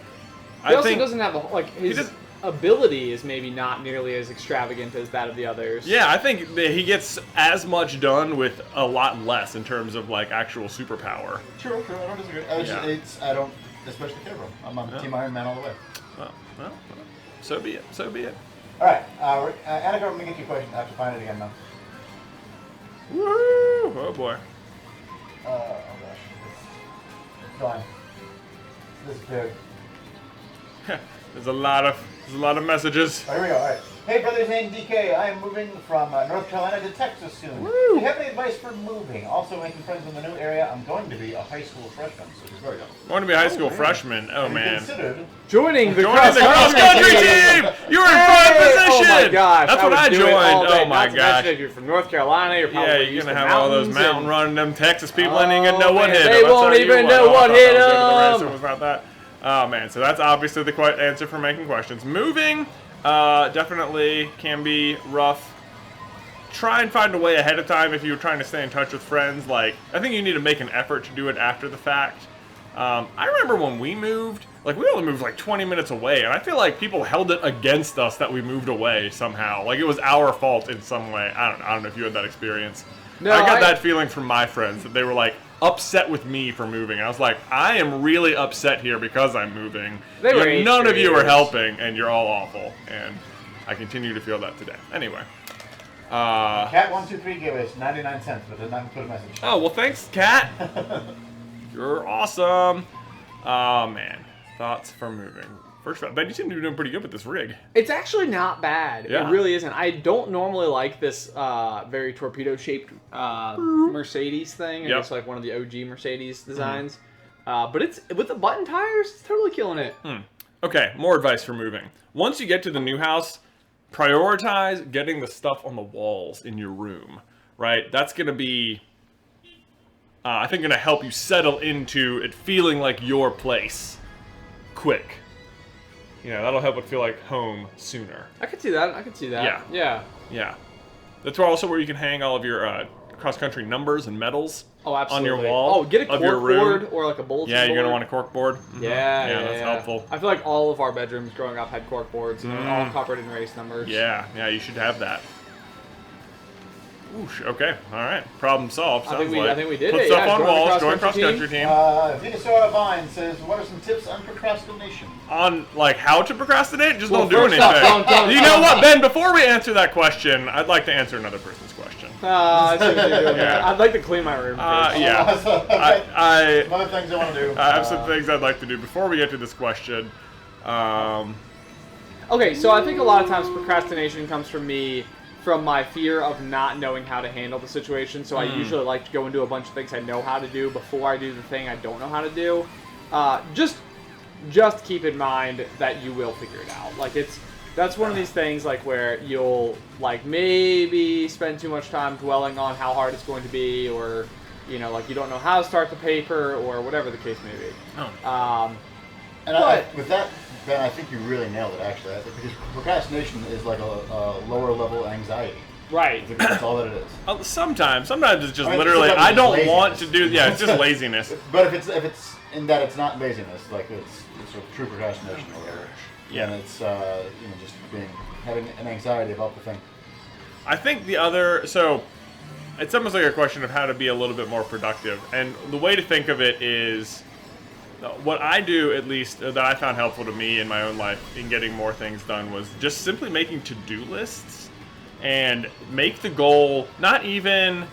he also doesn't have his ability is maybe not nearly as extravagant as that of the others. Yeah, I think that he gets as much done with a lot less in terms of like actual superpower. True. I don't disagree. I don't especially care about him. I'm on Team Iron Man all the way. Well, so be it. All right, Annika, I'm gonna get you a question. I have to find it again now. Woo! Oh boy. Oh gosh, it's gone. Disappeared. There's a lot of messages. Oh, here we go. All right. Hey, brothers and DK, I am moving from North Carolina to Texas soon. Woo. Do you have any advice for moving? Also making friends in the new area. I'm going to be a high school freshman, so it's very young. Going to be a high school freshman. Oh, man. Considered joining the cross-country team! You were in front position! Oh my gosh. That's what I joined. Oh my gosh. If you're from North Carolina, you're probably Yeah, you're going to have all those mountain running, them Texas people ain't even going to know what hit them. They won't even know what hit them. About that. Oh, man. So that's obviously the answer for making questions. Moving definitely can be rough. Try and find a way ahead of time if you're trying to stay in touch with friends. Like, I think you need to make an effort to do it after the fact. I remember when we moved, like, we only moved like 20 minutes away, and I feel like people held it against us that we moved away somehow. Like, it was our fault in some way. I don't know if you had that experience. No, I got that feeling from my friends, that they were, like, upset with me for moving. I was like, I am really upset here because I'm moving. None of you are helping, and you're all awful. And I continue to feel that today. Anyway. Cat123 gave us 99 cents, but did not include a message. Oh, well, thanks, Cat. You're awesome. Oh, man. Thoughts for moving. First of all, Ben, you seem to be doing pretty good with this rig. It's actually not bad. Yeah. It really isn't. I don't normally like this very torpedo-shaped Mercedes thing. It's just like one of the OG Mercedes designs. But it's with the button tires, it's totally killing it. Okay, more advice for moving. Once you get to the new house, prioritize getting the stuff on the walls in your room, right? That's going to be, I think, going to help you settle into it feeling like your place quick. You know, that'll help it feel like home sooner. I could see that. Yeah. That's also where you can hang all of your cross-country numbers and medals on your wall. Oh, get a cork board or like a bulletin board. Yeah, you're going to want a cork board. Mm-hmm. Yeah, that's helpful. I feel like all of our bedrooms growing up had cork boards, and all covered in race numbers. Yeah, you should have that. Oosh, okay, all right. Problem solved. I think we did Put it. stuff on walls, join cross-country team. Venusaur Vine says, what are some tips on procrastination? On, like, how to procrastinate? Just don't do anything. You know what, Ben, before we answer that question, I'd like to answer another person's question. I see what you're doing there. I'd like to clean my room first. Yeah. Some other things I want to do. I have some things I'd like to do before we get to this question. Okay, so I think a lot of times procrastination comes from my fear of not knowing how to handle the situation. So I usually like to go and do a bunch of things I know how to do before I do the thing I don't know how to do. Just keep in mind that you will figure it out. Like, that's one of these things, like, where you'll, like, maybe spend too much time dwelling on how hard it's going to be, or, you know, like, you don't know how to start the paper, or whatever the case may be. With that, Ben, I think you really nailed it, actually. I think because procrastination is like a lower level anxiety. Right. I think that's all that it is. Sometimes it's just literally, I don't want to do. Yeah, it's just laziness. But if it's in that it's not laziness, like it's sort of true procrastination or whatever. Yeah. And it's just having an anxiety about the thing. I think so it's almost like a question of how to be a little bit more productive, and the way to think of it is, what I do, at least, that I found helpful to me in my own life in getting more things done, was just simply making to-do lists and make the goal not even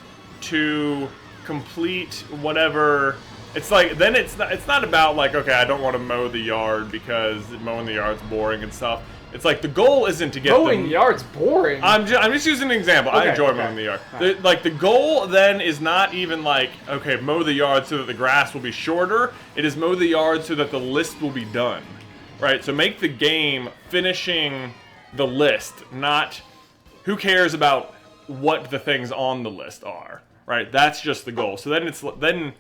to complete whatever. It's like, then it's not about like, okay, I don't want to mow the yard because mowing the yard's boring and stuff. It's like the goal isn't to get mowing the yard's boring. I'm just using an example. Okay, I enjoy mowing the yard. Right. The goal then is not even like, okay, mow the yard so that the grass will be shorter. It is mow the yard so that the list will be done, right? So make the game finishing the list, not who cares about what the things on the list are, right? That's just the goal. So then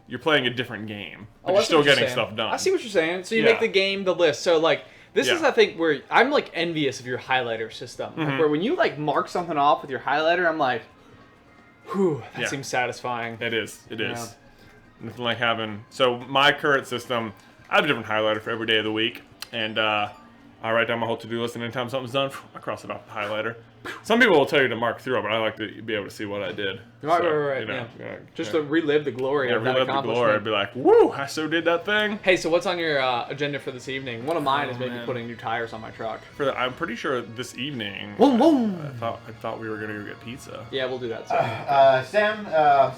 you're playing a different game, but you're still getting stuff done. I see what you're saying. So you make the game the list. So like. This is, I think, where I'm, like, envious of your highlighter system. Like, where when you, like, mark something off with your highlighter, I'm like, whew, that seems satisfying. It is. Nothing like having... So, my current system, I have a different highlighter for every day of the week. And I write down my whole to-do list, and anytime something's done, I cross it off the highlighter. Some people will tell you to mark through it, but I like to be able to see what I did. Right. Just to relive the glory of that accomplishment. The glory. I'd be like, woo, I so did that thing. Hey, so what's on your agenda for this evening? One of mine is maybe putting new tires on my truck. I'm pretty sure this evening, I thought we were going to go get pizza. Yeah, we'll do that. Sam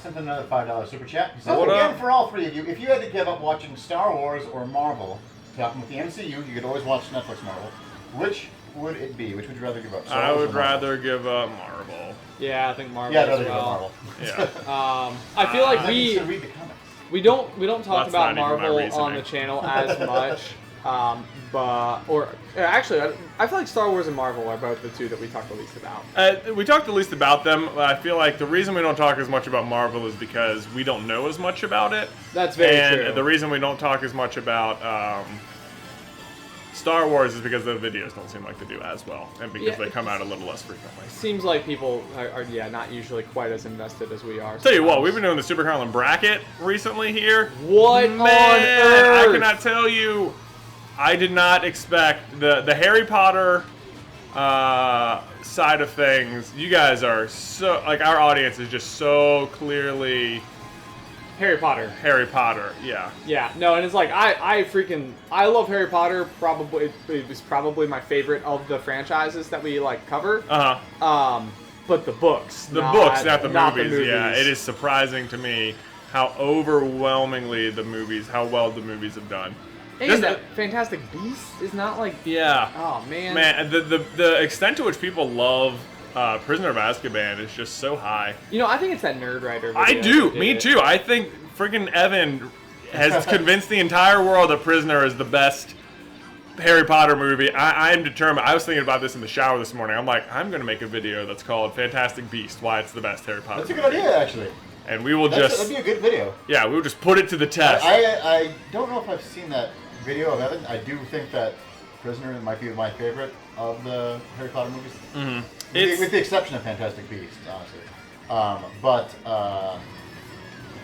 sent another $5 super chat. He says, again, for all three of you, if you had to give up watching Star Wars or Marvel, talking with the MCU, you could always watch Netflix Marvel. Which would it be? Which would you rather give up? I would rather give up Marvel. Yeah, I think Marvel. Yeah, I'd rather as give up well. Marvel. Yeah. I feel like I need to read the comics. we don't talk That's about not even my Marvel reasoning. on the channel as much. Actually, I feel like Star Wars and Marvel are both the two that we talk the least about. We talk the least about them. I feel like the reason we don't talk as much about Marvel is because we don't know as much about it. That's very true. And the reason we don't talk as much about Star Wars is because the videos don't seem like they do as well, and because they come out a little less frequently. Seems like people are not usually quite as invested as we are. Tell you what, we've been doing the Super Carlin bracket recently here. What Man, on earth? I cannot tell you. I did not expect the Harry Potter side of things. You guys are so, like, our audience is just so clearly Harry Potter. Harry Potter, yeah. Yeah, no, and it's like I love Harry Potter. Probably it was probably my favorite of the franchises that we like cover. But the books, not the movies. Yeah, it is surprising to me how overwhelmingly how well the movies have done. And that Fantastic Beasts is not like... Yeah. Oh, man. Man, the extent to which people love Prisoner of Azkaban is just so high. You know, I think it's that Nerd Writer video. I do. Me too. I think freaking Evan has convinced the entire world that Prisoner is the best Harry Potter movie. I am determined. I was thinking about this in the shower this morning. I'm like, I'm going to make a video that's called Fantastic Beasts, Why It's the Best Harry Potter movie. That's a good idea, actually. And we will that'd be a good video. Yeah, we will just put it to the test. I don't know if I've seen that video of Evan. I do think that Prisoner might be my favorite of the Harry Potter movies. Mm-hmm. With the exception of Fantastic Beasts, honestly. But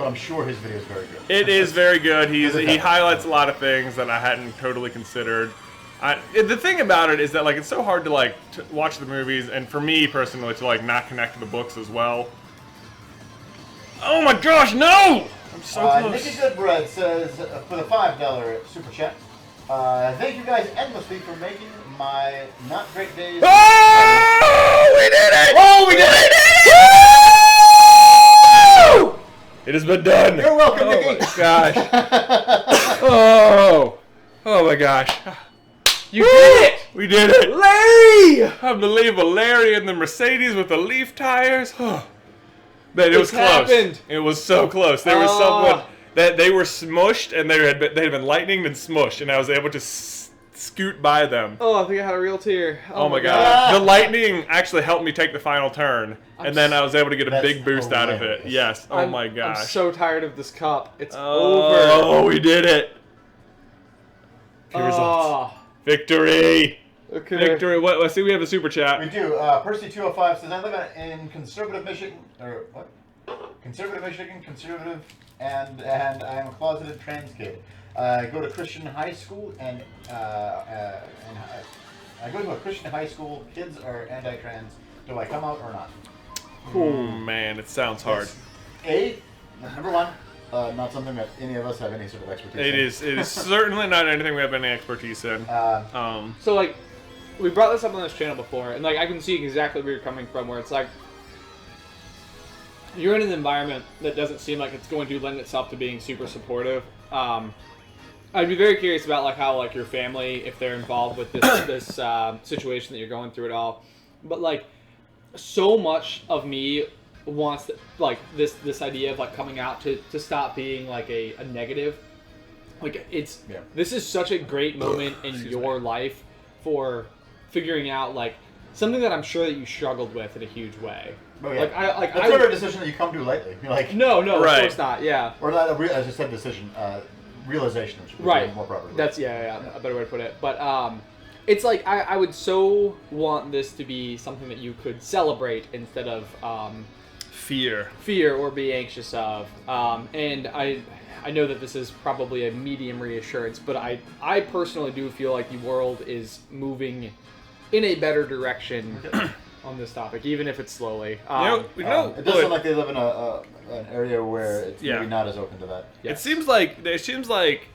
I'm sure his video is very good. It is very good. He highlights a lot of things that I hadn't totally considered. The thing about it is that, like, it's so hard to watch the movies, and for me personally to like not connect to the books as well. Oh my gosh, no! I'm so close. Nikki Goodbread says, for the $5 super chat, thank you guys endlessly for making my not great days. Oh, we did it! Oh, we did it! Woo! It has been done. You're welcome, Nikki. Oh my gosh. Oh my gosh. You did it! We did it. Larry! Unbelievable. Larry in the Mercedes with the leaf tires. But it was close. Happened. It was so close. There was someone that they were smushed, and they had been lightninged and smushed, and I was able to scoot by them. Oh, I think I had a real tear. Oh my god. The lightning actually helped me take the final turn, and then I was able to get a big boost out of it. Yes. Oh my gosh. I'm so tired of this cup. It's over. Oh, we did it. Key results. Victory. Okay. Victory. What? Let's see. We have a super chat. We do. Percy205 says, I live in conservative Michigan, or what? Conservative Michigan, and I am a closeted trans kid. I go to Christian high school, and I go to a Christian high school. Kids are anti-trans. Do I come out or not? Oh man, it sounds hard. Number one, not something that any of us have any sort of expertise in. It is certainly not anything we have any expertise in. So like, we brought this up on this channel before, and like I can see exactly where you're coming from, where it's like you're in an environment that doesn't seem like it's going to lend itself to being super supportive. I'd be very curious about like how like your family, if they're involved with this situation that you're going through at all. But like, so much of me wants like this idea of like coming out to stop being like a negative. Like this is such a great moment in your life for figuring out like something that I'm sure that you struggled with in a huge way. Oh, yeah. That's never a decision that you come to lightly. You're like no, right. Of course not. Yeah. Or not as you said, decision, realization, which would be more properly. That's a better way to put it. But it's like I would so want this to be something that you could celebrate instead of fear or be anxious of. And I know that this is probably a medium reassurance, but I personally do feel like the world is moving in a better direction on this topic, even if it's slowly. It does sound like they live in an area where it's maybe not as open to that. Yes. It seems like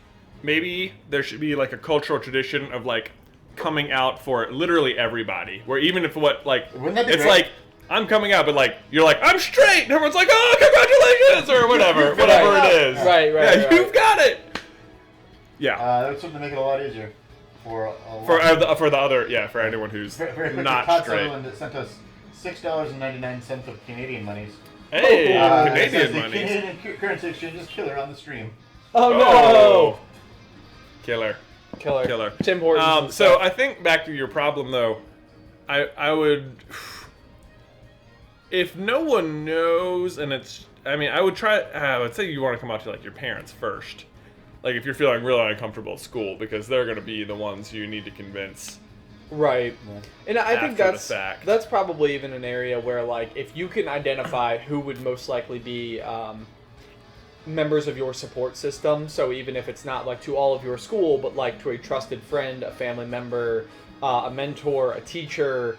maybe there should be like a cultural tradition of like coming out for literally everybody, where even if wouldn't that be great? Like I'm coming out, but like you're like I'm straight, and everyone's like, oh, congratulations, or whatever it is. Right. You've got it. Yeah. That would certainly make it a lot easier for for the other, for anyone who's not straight. Someone sent us $6.99 of Canadian monies. Hey, Canadian the monies. Canadian currency exchange is killer on the stream. Oh no! Killer. Tim Hortons. So I think back to your problem though, I would, if no one knows, and I would try. I would say you want to come out to like your parents first, like if you're feeling really uncomfortable at school, because they're going to be the ones you need to convince. Right. Yeah. And I think that's probably even an area where, like, if you can identify who would most likely be members of your support system, so even if it's not, like, to all of your school, but, like, to a trusted friend, a family member, a mentor, a teacher,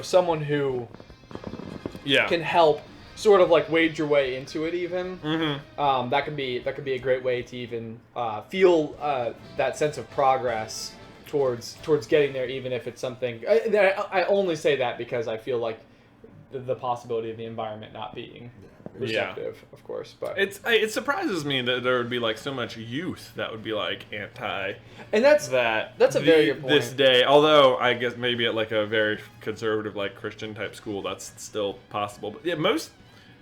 someone who can help sort of, like, wade your way into it even. Mm-hmm. That could be a great way to even feel that sense of progress towards getting there, even if it's something. I only say that because I feel like the possibility of the environment not being receptive, of course. But it surprises me that there would be like so much youth that would be like anti. And that's a very good point. This day, although I guess maybe at like a very conservative like Christian type school, that's still possible. But yeah,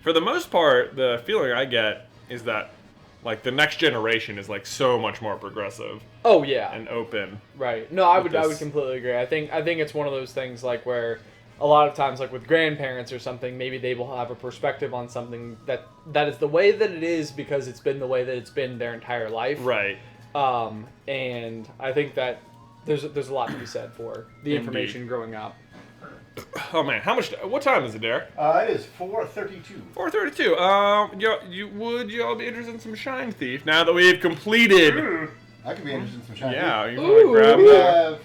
for the most part, the feeling I get is that like the next generation is like so much more progressive. Oh yeah, and open. Right. No, I would completely agree. I think it's one of those things like where a lot of times, like with grandparents or something, maybe they will have a perspective on something that is the way that it is because it's been the way that it's been their entire life. Right. And I think that there's a lot to be said for the information growing up. Oh man, what time is it, Derek? It is 4:32. 4:32. Would you all be interested in some Shine Thief now that we've completed? I could be interested in some Shine Thief. Yeah, you want to grab that?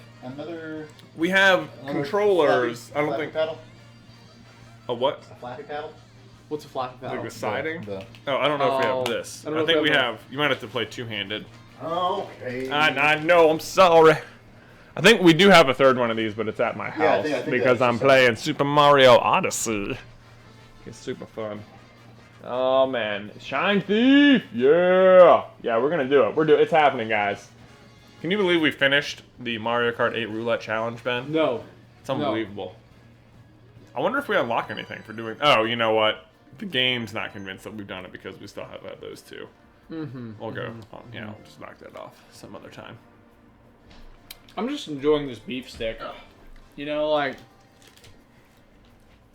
We have controllers. I don't think. Paddle? A what? A flappy paddle? What's a flappy paddle? Like the siding? I don't know if we have this. I think we have. You might have to play two-handed. Okay. I know. I'm sorry. I think we do have a third one of these, but it's at my house I think because I'm playing Super Mario Odyssey. It's super fun. Oh man, Shine Thief! Yeah, we're gonna do it. It's happening, guys. Can you believe we finished the Mario Kart 8 Roulette Challenge, Ben? No. It's unbelievable. No. I wonder if we unlock anything for doing. Oh, you know what? The game's not convinced that we've done it because we still have had those two. Mm-hmm. We'll go. We'll just knock that off some other time. I'm just enjoying this beef stick. Like,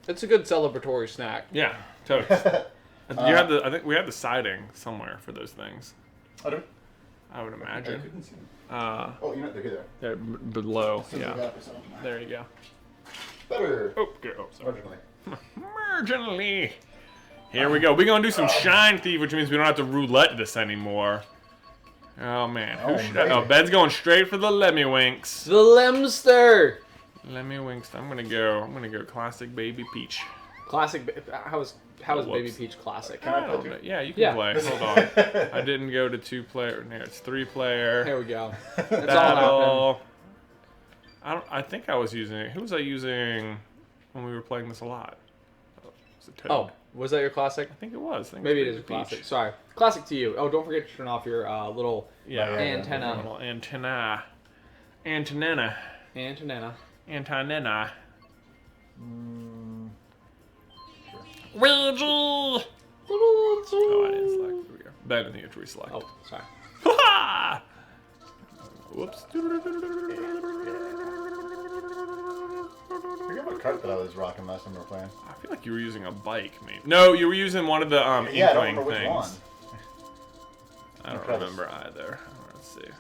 it's a good celebratory snack. Yeah, totally. I think we have the siding somewhere for those things. I would imagine. I couldn't see them. They're good there. They're below. Yeah. There you go. Better. Sorry. Marginally. Here we go. We're gonna do some Shine Thief, which means we don't have to roulette this anymore. Oh man, Ben's going straight for the Lemmy-Winks. The Lemster. Lemmy-Winks. I'm gonna go classic Baby Peach. Classic. How is Baby Peach classic? Can I play? Yeah, you can play. Hold on. I didn't go to 2-player. No, it's 3-player. There we go. That's all happened. I think I was using it. Who was I using when we were playing this a lot? Was it Toad? Oh, was that your classic? I think it was. Maybe it is a classic. Sorry. Classic to you. Oh, don't forget to turn off your little antenna. Little antenna. Ouija! Oh, I didn't select. Here we go. Ben, I think you have to reselect. Oh, sorry. Whoops. I forget what cart that I was rocking last time we were playing. I feel like you were using a bike, maybe. No, you were using one of the I don't remember which one. I don't remember either. Let's see.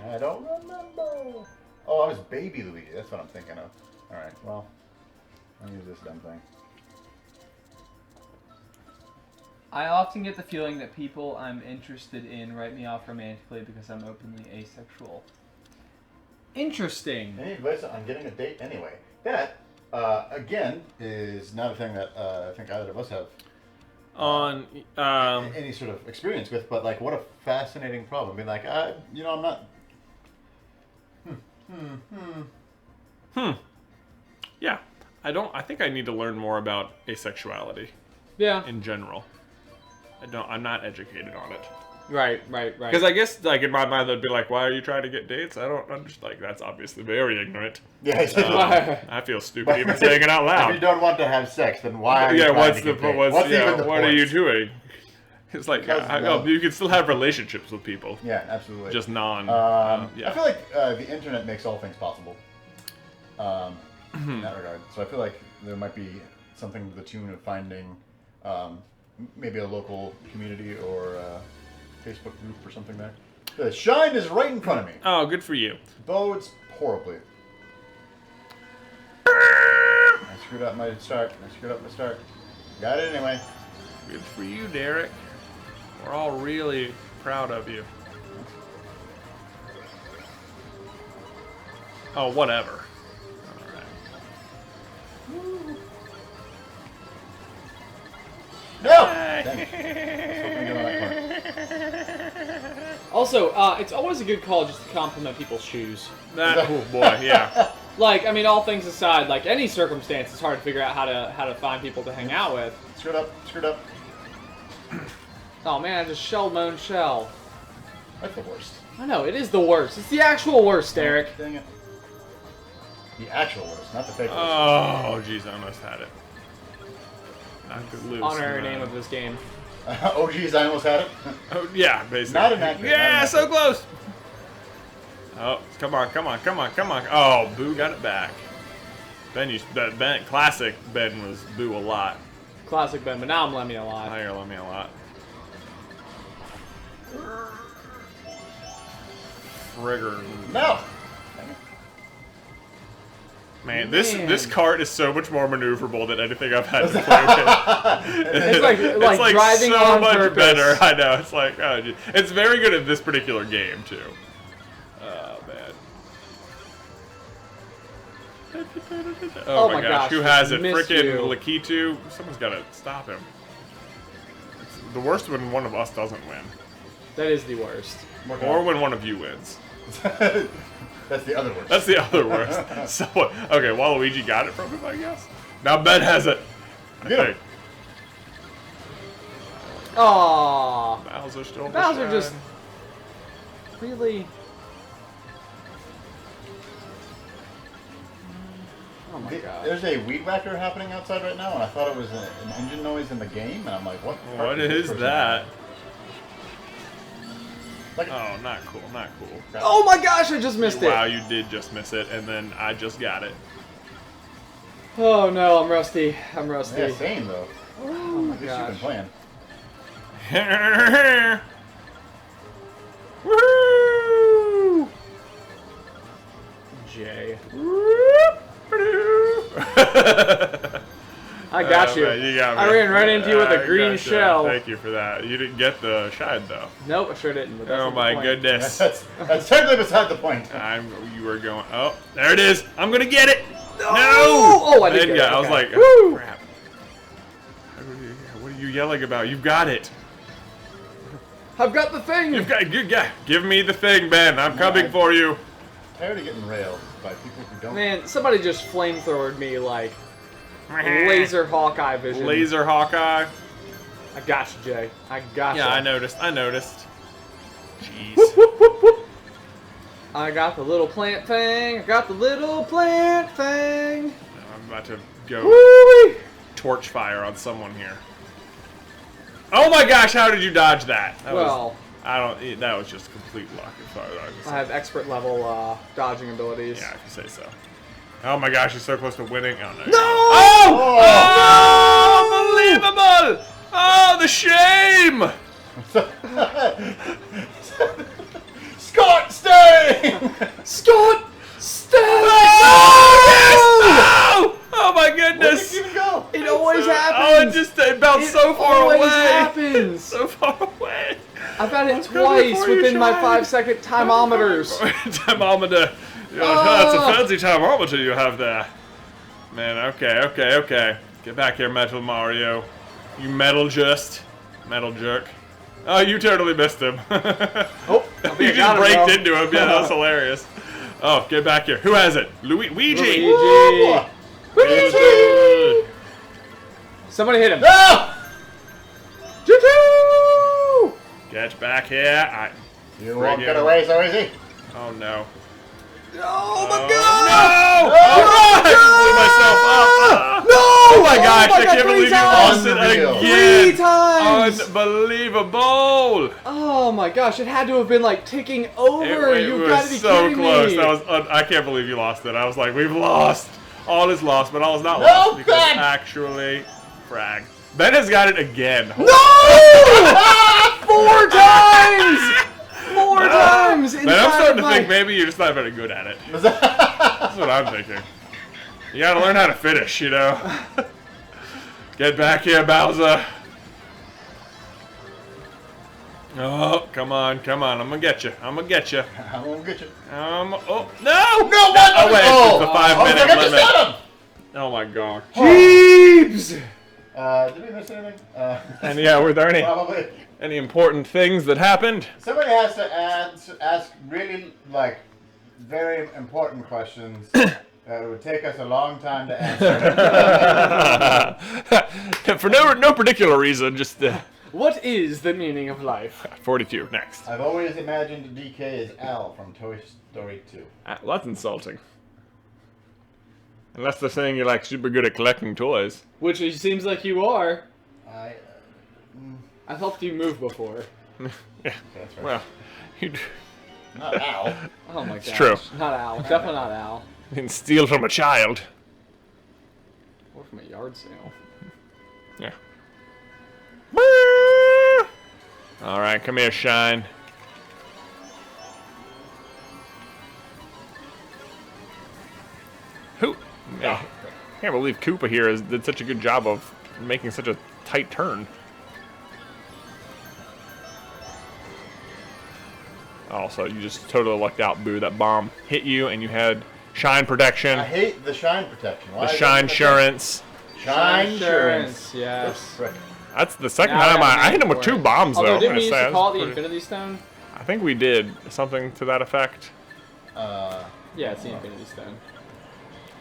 I don't remember. Oh, I was Baby Luigi. That's what I'm thinking of. All right. Well, I'll use this dumb thing. I often get the feeling that people I'm interested in write me off romantically because I'm openly asexual. Interesting. Any advice on getting a date anyway? That, again, is not a thing that I think either of us have any sort of experience with, but like, what a fascinating problem. Being like, I'm not. Yeah, I think I need to learn more about asexuality. Yeah. In general. I'm not educated on it. Right. Because I guess, like, in my mind, they'd be like, why are you trying to get dates? I don't understand. Like, that's obviously very ignorant. Yeah. I feel stupid even saying it out loud. If you don't want to have sex, then why are you trying to get dates? What are you doing? It's like, you can still have relationships with people. Yeah, absolutely. Just non. I feel like the internet makes all things possible. In that regard. So I feel like there might be something to the tune of finding maybe a local community or Facebook group or something there. The shine is right in front of me. Oh, good for you. Bodes horribly. I screwed up my start. Got it anyway. Good for you, Derek. We're all really proud of you. Oh, whatever. No! Also, it's always a good call just to compliment people's shoes. Oh boy, yeah. Like, I mean, all things aside, like any circumstance, it's hard to figure out how to find people to hang out with. Screwed up. Oh man, I just shelled my own shell. That's the worst. I know, it is the worst. It's the actual worst, Derek. Dang it. The actual worst, not the fake worst. Oh, jeez, I almost had it. I could lose. Honorary name of this game. Oh, geez, I almost had it. Oh, yeah, basically. Not inaccurate. Yeah, so close. Oh, come on. Oh, Boo got it back. Ben, classic Ben was Boo a lot. Classic Ben, but now I'm Lemmy a lot. Now you're Lemmy a lot. Frigger. No! Man, this cart is so much more maneuverable than anything I've had to play with. It's like driving so on much purpose. better. I know. It's like, oh, geez. It's very good at this particular game too. Oh man. Oh my gosh, who has it? Frickin' Lakitu. Someone's got to stop him. It's the worst when one of us doesn't win. That is the worst. Or when one of you wins. That's the other worst. That's the other worst. So, okay, Waluigi got it from him, I guess. Now Ben has it. Get him. Aww. Bowser still. Bowser just really. Oh my god. There's a weed whacker happening outside right now, and I thought it was an engine noise in the game, and I'm like, what? What is that? Like, Oh, not cool, not cool. Oh my gosh, I just missed it. Wow, you did just miss it, and then I just got it. Oh no, I'm rusty. yeah, same though. Oh my At least you've been playing. Woo! Jay. I got you. Man, you got me. I ran right into you with a green gotcha. shell. Thank you for that. You didn't get the shine though. Nope, I sure didn't. But that's Oh not the my point. goodness. That's technically beside the point. You were going. Oh, there it is. I'm gonna get it. No! Oh, I didn't get it. I was Okay. like, oh, Woo! crap. What are you yelling about? You've got it. I've got the thing. You've got. Give me the thing, Ben. I'm coming for you. Tired of getting railed by people who don't. Man, somebody just flamethrowered me like laser Hawkeye vision. Laser Hawkeye. I got you, Jay. I got you. Yeah, I noticed. Jeez. I got the little plant thing. I'm about to go Woo-wee. torch fire on someone here. Oh my gosh! How did you dodge that? That was just complete luck. As far as I was I concerned. have expert level dodging abilities. Yeah, if you say so. Oh my gosh, you're so close to winning. Oh no! No! Oh! Unbelievable! Oh, the shame! Scott, stay! Scott, stay! Oh! Oh my Where goodness! did it even go? It always happens. Oh, it bounced so far always away. happens. So far away. I've had it I'm coming twice for you, within my Shine. 5-second timeometers. Timeometer. That's a fancy timeometer you have there. Man, okay. Get back here, Metal Mario. You metal jerk. Oh, you totally missed him. Oh, you just braked into him. Yeah, that was hilarious. Oh, get back here. Who has it? Luigi. Somebody hit him. No! Get back here. You won't get away so easy. Oh no. Oh my God! No! I blew myself up. No! Oh my gosh, I can't 3 believe you times. lost it Unreal. again. 3 times! Unbelievable! Oh my gosh, it had to have been like ticking over. It You've was got to be so kidding close. me. That was I can't believe you lost it. I was like, we've lost. All is lost, but all is not No, lost because Ben! actually, frag. Ben has got it again. No! 4 times! 4 times! Ben, I'm starting to think maybe you're just not very good at it. That's what I'm thinking. You gotta learn how to finish, you know? Get back here, Bowser. Oh, come on, come on. I'm gonna get you. I'm gonna get you. I won't get you. Oh, no! No, what? Oh, wait, it's the 5-minute I just limit. got him! Oh my god. Jeeves! Did we miss anything? And yeah, were there Probably. any important things that happened? Somebody has to ask really, like, very important questions that would take us a long time to answer. For no particular reason, just What is the meaning of life? 42 next. I've always imagined DK as Al from Toy Story 2. Well, that's insulting. Unless they're saying you're like super good at collecting toys. Which it seems like you are. I I've helped you move before. Yeah. that's right. Well, you Not Al. Oh my gosh. true. Not Al. Definitely not Al. can steal from a child. Or from a yard sale. Yeah. All right, come here, Shine. Who? I can't believe Koopa here did such a good job of making such a tight turn. Also, you just totally lucked out, Boo. That bomb hit you, and you had shine protection, I hate the shine protection. Why the is shine that- insurance. Shine Insurance, insurance. yes. Frick. That's the second Now time got I hit him with for 2 it. bombs, though. Although, I'm didn't gonna we used say. to That's call it the pretty- Infinity Stone? I think we did something to that effect. Yeah, it's the Infinity Stone.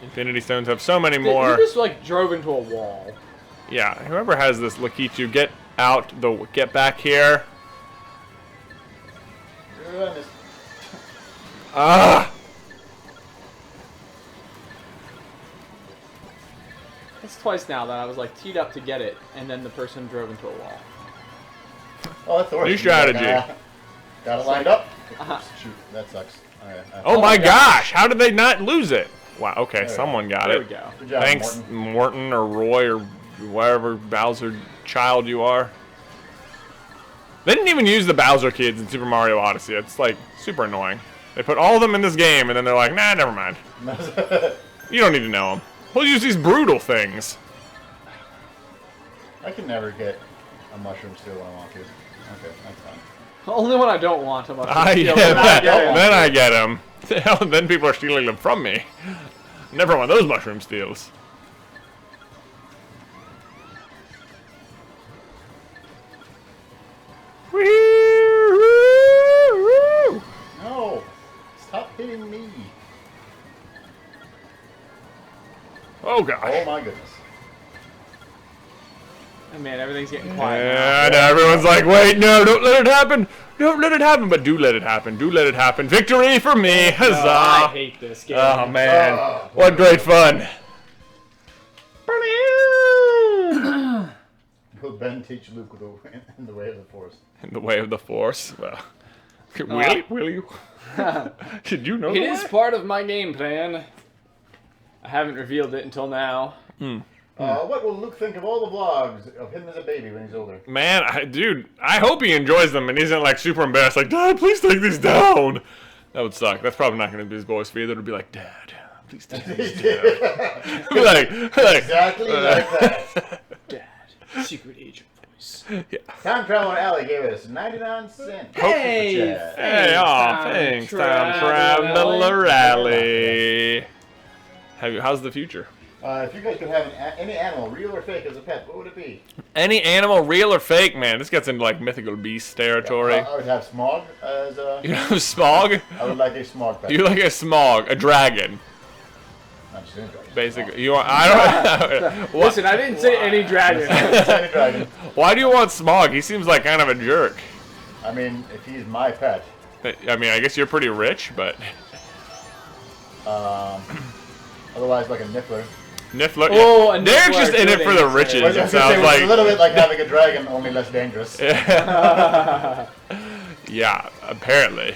Infinity Stones have so many You more. just like drove into a wall. Yeah, whoever has this Lakitu, get back here. Goodness. Ah! It's twice now that I was like teed up to get it, and then the person drove into a wall. Oh, that's the worst. New strategy. Got it lined up. Uh-huh. Shoot, that sucks. Alright. Oh my gosh! How did they not lose it? Wow. Okay, we someone got There we it. go. Good job, Thanks, Morton. Morton or Roy or whatever Bowser child you are. They didn't even use the Bowser kids in Super Mario Odyssey. It's like super annoying. They put all of them in this game, and then they're like, nah, never mind. You don't need to know them. We'll use these brutal things. I can never get a mushroom steal when I want to. Okay, that's fine. Only when I don't want them. Yeah, then I get them. Then people are stealing them from me. Never want those mushroom steals. No! Stop hitting me! Oh gosh. Oh my goodness. Oh, man, everything's getting quiet And everyone's like, wait, no, don't let it happen. Don't let it happen, but do let it happen. Do let it happen. Victory for me. now. No, I Huzzah. hate this game. Oh, man. What great fun. Will Ben teach Luke in the way of the Force? In the way of the Force. Well, will you? Did you know It the is way? part of my game plan. I haven't revealed it until now. What will Luke think of all the vlogs of him as a baby when he's older? Man, dude, I hope he enjoys them and isn't like super embarrassed. Like, Dad, please take these down. That would suck. That's probably not going to be his voice for either. It would be like, Dad, please take these down. like, Exactly like that. Dad, secret agent voice. Yeah. Time Traveler Alley gave us 99 cents. Hey! Chat. Hey, thanks, Time Traveler Alley. How's the future? If you guys could have any animal, real or fake, as a pet, what would it be? Any animal, real or fake, man. This gets into like mythical beast territory. I would have Smog as a... You know, Smog? I would like a Smog pet. You like a Smog, a dragon. I'm just gonna dragon. Basically, you want. I don't. What, Listen, I didn't say any dragon. Any dragon. why do you want Smog? He seems like kind of a jerk. I mean, if he's my pet. I mean, I guess you're pretty rich, but... Otherwise, like a niffler. Niffler. Oh, a They're niffler, just in it for the riches. Well, It sounds like it's a little bit like having a dragon, only less dangerous. Yeah, apparently.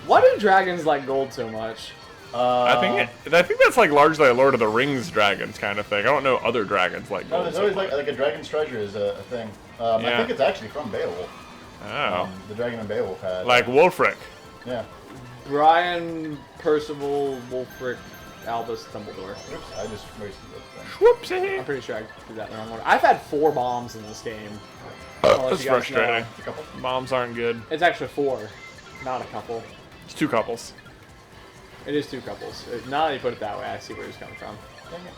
Why do dragons like gold so much? I think that's like largely a Lord of the Rings dragons kind of thing. I don't know other dragons like No, gold. there's always like a dragon's treasure is a thing. Yeah. I think it's actually from Beowulf. Oh. The dragon in Beowulf had. Like Wulfric. Yeah. Brian, Percival, Wulfric, Albus, Dumbledore. Oops, I just wasted those things. Whoopsie. I'm pretty sure I did that in the wrong order. I've had 4 bombs in this game. That's frustrating. A couple. Moms aren't good. It's actually 4, not a couple. It's 2 couples. It is 2 couples. Now that you put it that way, I see where he's coming from. Dang it.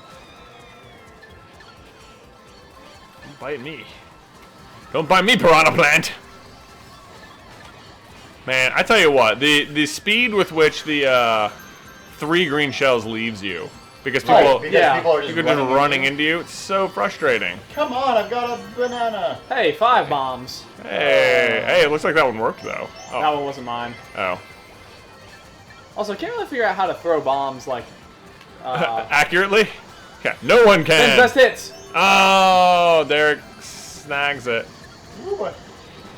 Don't bite me. Don't bite me, piranha plant. Man, I tell you what, the speed with which the 3 green shells leaves you, because people, People are just running into you, it's so frustrating. Come on, I've got a banana. Hey, 5 bombs. Hey, it looks like that one worked though. Oh. That one wasn't mine. Oh. Also, I can't really figure out how to throw bombs like Accurately? Yeah, no one can. Ben's best hits. Oh, Derek snags it. Ooh, boy.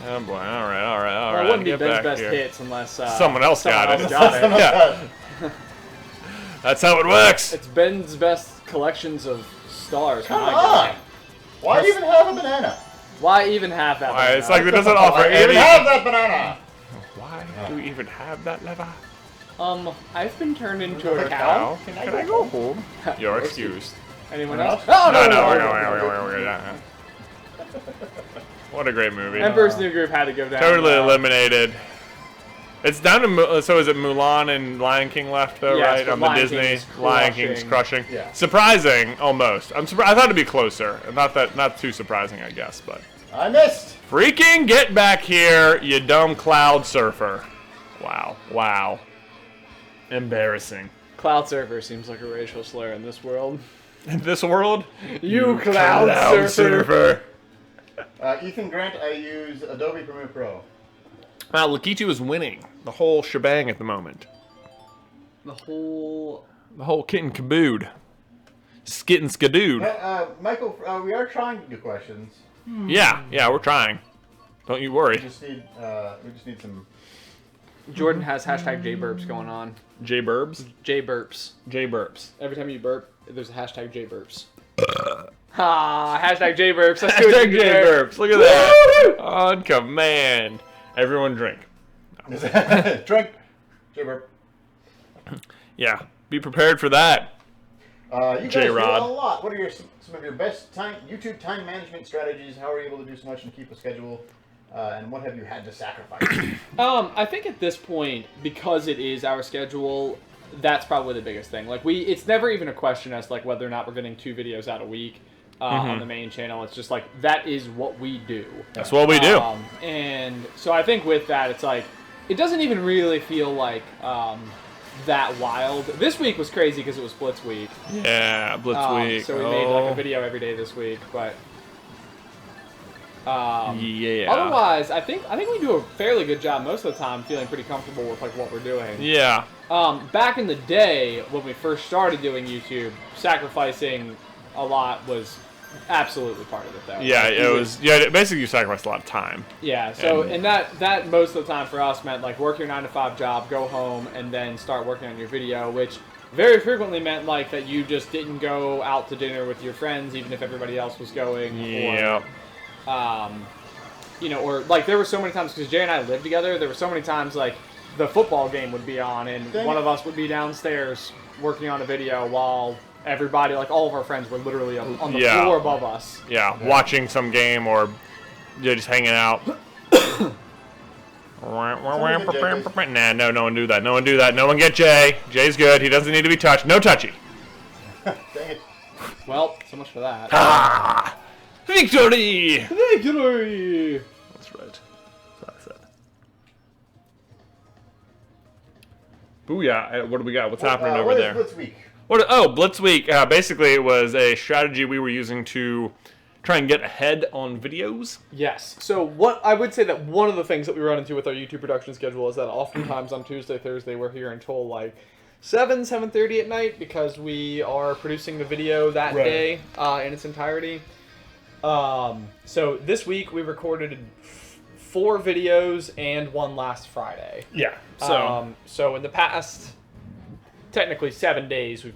Oh boy, all right. Well, it wouldn't be Get Ben's back best here. hits unless Someone else got it. got it. Yeah. That's how it works. It's Ben's best collections of stars. Come my on. God. Why even have a banana? Why even have that? Why, it's banana? like it doesn't offer Why even any. have that banana? Why do we even have that lever? I've been turned into a Cow? cow. Can I go home? You're excused. Anyone Anyone else? else? Oh, no, No. What a great movie. Emperor's New Groove had to go down. Totally eliminated. It's down to so is it Mulan and Lion King left though, Yes, right? but On the Lion Disney, King's Lion King's crushing. crushing. Yeah. Surprising, almost. I'm surprised. I thought it'd be closer. Not too surprising, I guess, but. I missed. Freaking get back here, you dumb cloud surfer! Wow. Embarrassing. Cloud surfer seems like a racial slur in this world. In this world, You cloud surfer. Ethan Grant, I use Adobe Premiere Pro. Wow, Lakitu is winning the whole shebang at the moment. The whole... The whole kit and cabood. Skit and skadood. Michael, we are trying to do questions. Yeah, we're trying. Don't you worry. We just need some. Jordan has hashtag JBurps going on. J-Burbs? JBurps. J-Burps. Every time you burp, there's a hashtag JBurps. Hashtag JBurps. Hashtag J-Burps. Look at that. On command. Everyone drink. Drink. Jibber. Yeah, be prepared for that. You guys do J-Rod. a lot. What are some of your best YouTube time management strategies? How are you able to do so much and keep a schedule? And what have you had to sacrifice? I think at this point, because it is our schedule, that's probably the biggest thing. Like it's never even a question as like whether or not we're getting 2 videos out a week on the main channel. It's just like that is what we do. That's what we do. And so I think with that, it's like it doesn't even really feel like that wild. This week was crazy because it was Blitz week. Yeah, Blitz week. So we made like a video every day this week, but. Yeah. Otherwise, I think we do a fairly good job most of the time, feeling pretty comfortable with like what we're doing. Yeah. Back in the day when we first started doing YouTube, sacrificing a lot was absolutely part of it, though. Yeah, like, it was. Yeah, basically you sacrificed a lot of time. Yeah. So and that most of the time for us meant like work your 9-to-5 job, go home, and then start working on your video, which very frequently meant like that you just didn't go out to dinner with your friends, even if everybody else was going. Yeah. Or like there were so many times because Jay and I lived together. There were so many times like the football game would be on, and one of us would be downstairs working on a video while everybody, like all of our friends, were literally on the floor above us. Yeah, watching some game or just hanging out. Nah, no one do that. No one do that. No one get Jay. Jay's good. He doesn't need to be touched. No touchy. Dang it. Well, so much for that. Ah! Victory! Victory! That's right. That's what I said. Booyah. What do we got? What's happening over there? Blitz Week? Blitz Week. Basically, it was a strategy we were using to try and get ahead on videos. Yes. So what I would say that one of the things that we run into with our YouTube production schedule is that oftentimes on Tuesday, Thursday, we're here until like 7:30 at night because we are producing the video that day in its entirety. So this week we recorded 4 videos and 1 last Friday. Yeah. So in the past, technically 7 days, we've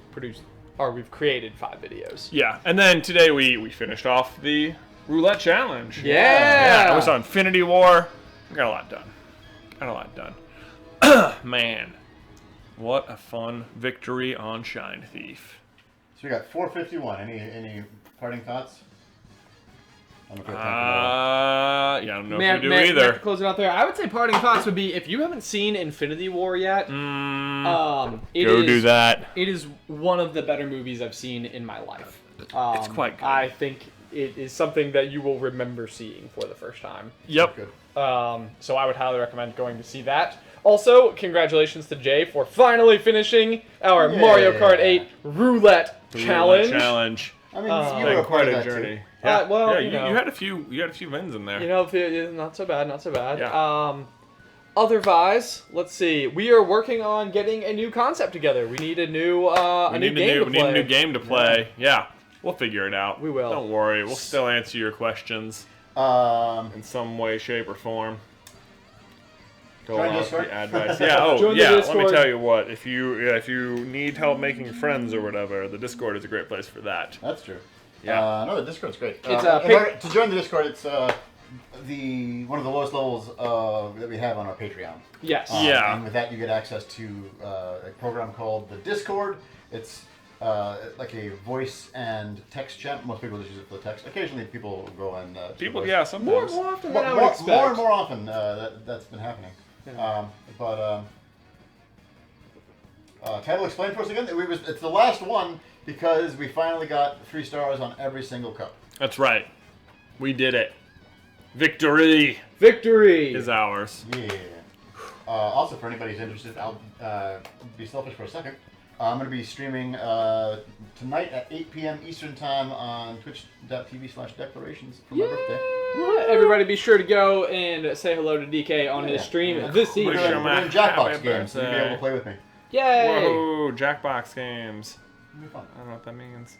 created 5 videos. Yeah, and then today we finished off the roulette challenge. Yeah. It was on Infinity War. We got a lot done. Man, what a fun victory on Shine Thief. So we got 451. Any parting thoughts? I don't know if we do May either. I close it out there. I would say parting thoughts would be if you haven't seen Infinity War yet, Go do that. It is one of the better movies I've seen in my life. It's quite good. I think it is something that you will remember seeing for the first time. Yep. Good. So I would highly recommend going to see that. Also, congratulations to Jay for finally finishing our Mario Kart 8 Roulette Challenge. I mean, you were a part of that journey. too. Yeah, you know. you had a few wins in there. You know, not so bad, not so bad. Yeah. Otherwise, let's see. We are working on getting a new concept together. We need a new game to play. We need a new game to play. Yeah. We'll figure it out. We will. Don't worry. We'll still answer your questions in some way, shape, or form. Go Join off Discord. the advice. Yeah. Join the Let me Discord. tell you what. If you need help making friends or whatever, the Discord is a great place for that. That's true. Yeah. No, the Discord's great. It's to join the Discord, it's one of the lowest levels that we have on our Patreon. Yes. Yeah. And with that, you get access to a program called the Discord. It's like a voice and text chat. Most people just use it for the text. Occasionally, people will go and Sometimes. More often than I would expect. More and more often, that's been happening. Yeah. Title explain for us again. It's the last one because we finally got 3 stars on every single cup. That's right. We did it. Victory Victory is ours. Yeah. Also, for anybody who's interested, I'll be selfish for a second. I'm going to be streaming tonight at 8 p.m. Eastern Time on twitch.tv/declarations for my birthday. Everybody be sure to go and say hello to DK on his stream this evening. We're doing Jackbox games, so you'll be able to play with me. Yay! Whoa, Jackbox games. It'll be fun. I don't know what that means.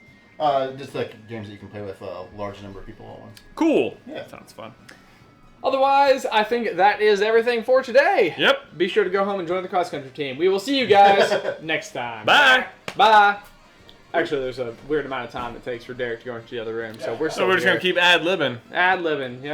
Just like games that you can play with a large number of people at once. Cool. Yeah. Sounds fun. Otherwise, I think that is everything for today. Yep. Be sure to go home and join the cross-country team. We will see you guys next time. Bye. Bye. Actually, there's a weird amount of time it takes for Derek to go into the other room, so we're So we're just going to keep ad-libbing. ad-libbing. Yep.